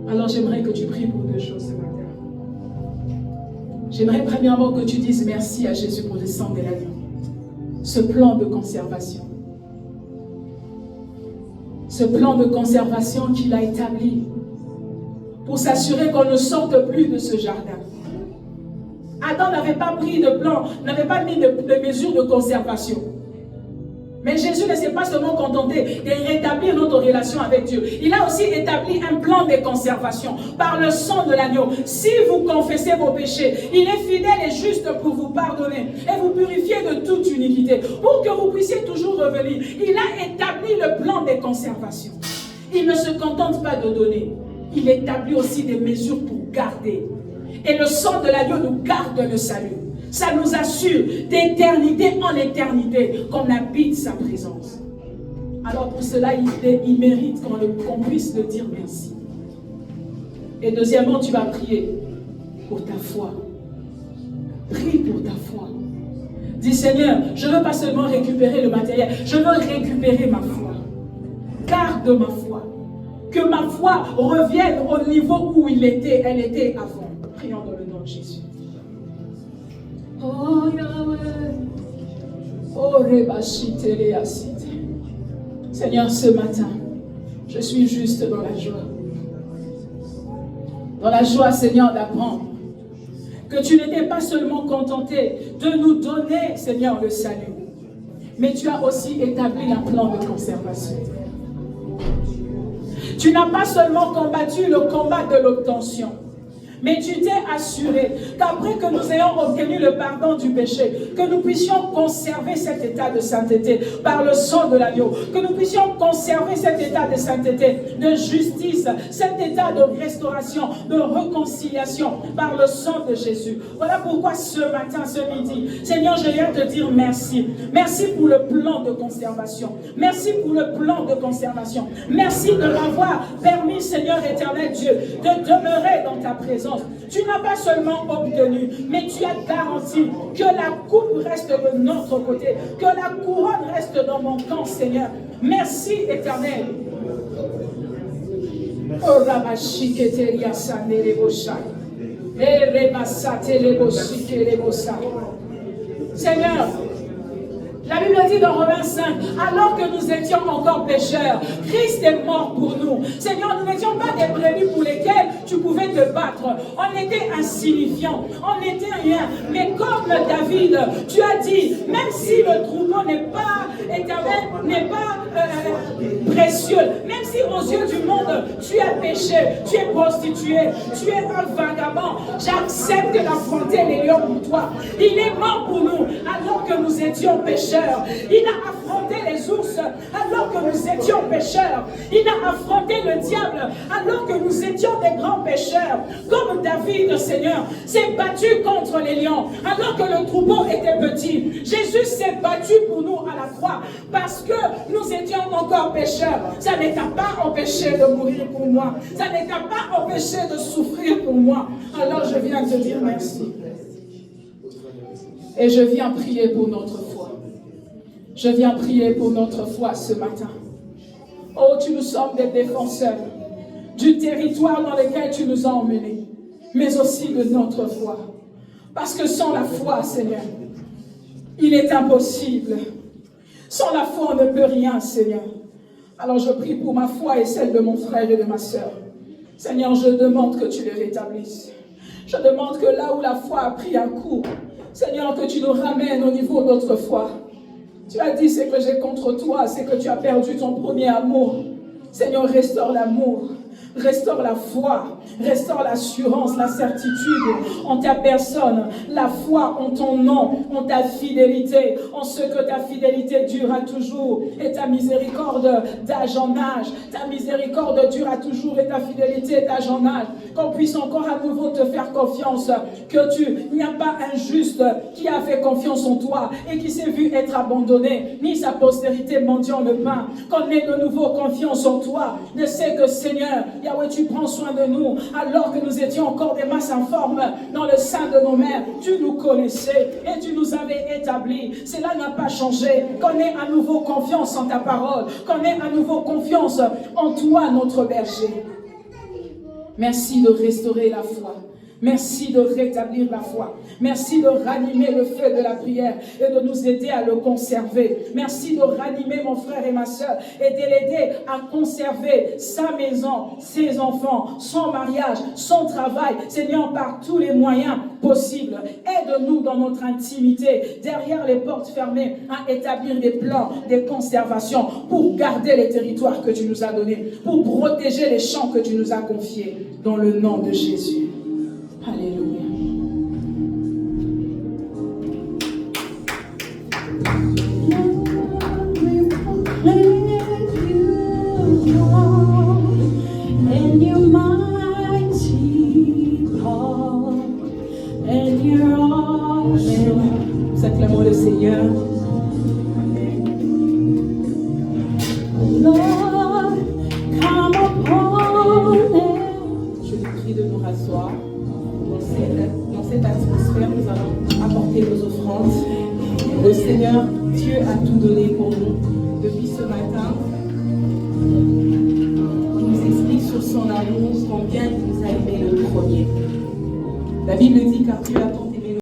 Alors j'aimerais que tu pries pour deux choses ce matin. J'aimerais premièrement que tu dises merci à Jésus pour le sang de l'agneau. Ce plan de conservation. Ce plan de conservation qu'il a établi pour s'assurer qu'on ne sorte plus de ce jardin. Adam n'avait pas pris de plan, n'avait pas mis de mesures de conservation. Mais Jésus ne s'est pas seulement contenté de rétablir notre relation avec Dieu. Il a aussi établi un plan de conservation par le sang de l'agneau. Si vous confessez vos péchés, il est fidèle et juste pour vous pardonner et vous purifier de toute iniquité, pour que vous puissiez toujours revenir. Il a établi le plan de conservation. Il ne se contente pas de donner. Il établit aussi des mesures pour garder. Et le sang de l'agneau nous garde le salut. Ça nous assure d'éternité en éternité qu'on habite sa présence. Alors pour cela, il mérite qu'on puisse le dire merci. Et deuxièmement, tu vas prier pour ta foi. Prie pour ta foi. Dis Seigneur, je ne veux pas seulement récupérer le matériel, je veux récupérer ma foi. Garde ma foi. Que ma foi revienne au niveau où elle était avant. Prions dans le nom de Jésus. Oh Yahweh, oh Rebashite Leasite. Seigneur, ce matin, je suis juste dans la joie. Dans la joie, Seigneur, d'apprendre que tu n'étais pas seulement contenté de nous donner, Seigneur, le salut, mais tu as aussi établi un plan de conservation. Tu n'as pas seulement combattu le combat de l'obtention, mais tu t'es assuré qu'après que nous ayons obtenu le pardon du péché, que nous puissions conserver cet état de sainteté par le sang de l'agneau, que nous puissions conserver cet état de sainteté, de justice, cet état de restauration, de réconciliation par le sang de Jésus. Voilà pourquoi ce matin, ce midi, Seigneur, je viens te dire merci. Merci pour le plan de conservation. Merci pour le plan de conservation. Merci de m'avoir permis, Seigneur éternel Dieu, de demeurer dans ta présence. Tu n'as pas seulement obtenu, mais tu as garanti que la coupe reste de notre côté, que la couronne reste dans mon camp, Seigneur. Merci, éternel. Seigneur, la Bible dit dans Romains 5, alors que nous étions encore pécheurs, Christ est mort pour nous. Seigneur, nous n'étions pas des brebis pour lesquels tu pouvais te battre. On était insignifiants, on n'était rien. Mais comme David, tu as dit, même si le troupeau n'est pas éternel, n'est pas précieux, même si aux yeux du monde, tu as péché, tu es prostitué, tu es un vagabond, j'accepte d'affronter les lions pour toi. Il est mort pour nous, alors que nous étions pécheurs. Il a affronté les ours alors que nous étions pécheurs. Il a affronté le diable alors que nous étions des grands pécheurs. Comme David, Seigneur, s'est battu contre les lions alors que le troupeau était petit. Jésus s'est battu pour nous à la croix parce que nous étions encore pécheurs. Ça ne t'a pas empêché de mourir pour moi. Ça ne t'a pas empêché de souffrir pour moi. Alors je viens te dire merci. Et je viens prier pour notre foi. Je viens prier pour notre foi ce matin. Oh, tu nous sommes des défenseurs du territoire dans lequel tu nous as emmenés. mais aussi de notre foi. Parce que sans la foi, Seigneur, il est impossible. Sans la foi, on ne peut rien, Seigneur. Alors je prie pour ma foi et celle de mon frère et de ma sœur. Seigneur, je demande que tu les rétablisses. Je demande que là où la foi a pris un coup, Seigneur, que tu nous ramènes au niveau de notre foi. Tu as dit, c'est que j'ai contre toi, c'est que tu as perdu ton premier amour. Seigneur, restaure l'amour. Restaure la foi, restaure l'assurance, la certitude en ta personne, la foi en ton nom, en ta fidélité, en ce que ta fidélité durera toujours et ta miséricorde d'âge en âge, ta miséricorde durera toujours et ta fidélité d'âge en âge, qu'on puisse encore à nouveau te faire confiance, il n'y a pas un juste qui a fait confiance en toi et qui s'est vu être abandonné, ni sa postérité mendiant le pain, qu'on ait de nouveau confiance en toi, ne sait que Seigneur, Yahweh, tu prends soin de nous, alors que nous étions encore des masses informes dans le sein de nos mères. Tu nous connaissais et tu nous avais établis. Cela n'a pas changé. Qu'on ait à nouveau confiance en ta parole. Qu'on ait à nouveau confiance en toi, notre berger. Merci de restaurer la foi. Merci de rétablir la foi. Merci de ranimer le feu de la prière et de nous aider à le conserver. Merci de ranimer mon frère et ma soeur et de l'aider à conserver sa maison, ses enfants, son mariage, son travail. Seigneur, par tous les moyens possibles, aide-nous dans notre intimité, derrière les portes fermées, à établir des plans, des conservations pour garder les territoires que tu nous as donnés, pour protéger les champs que tu nous as confiés. Dans le nom de Jésus. Alléluia. Nous acclamons le Seigneur. Je vous prie de nous rasseoir. Dans cette atmosphère, nous allons apporter nos offrandes. Le Seigneur, Dieu a tout donné pour nous. Depuis ce matin, il nous explique sur son amour combien il nous a aimé le premier. La Bible dit car Dieu a tant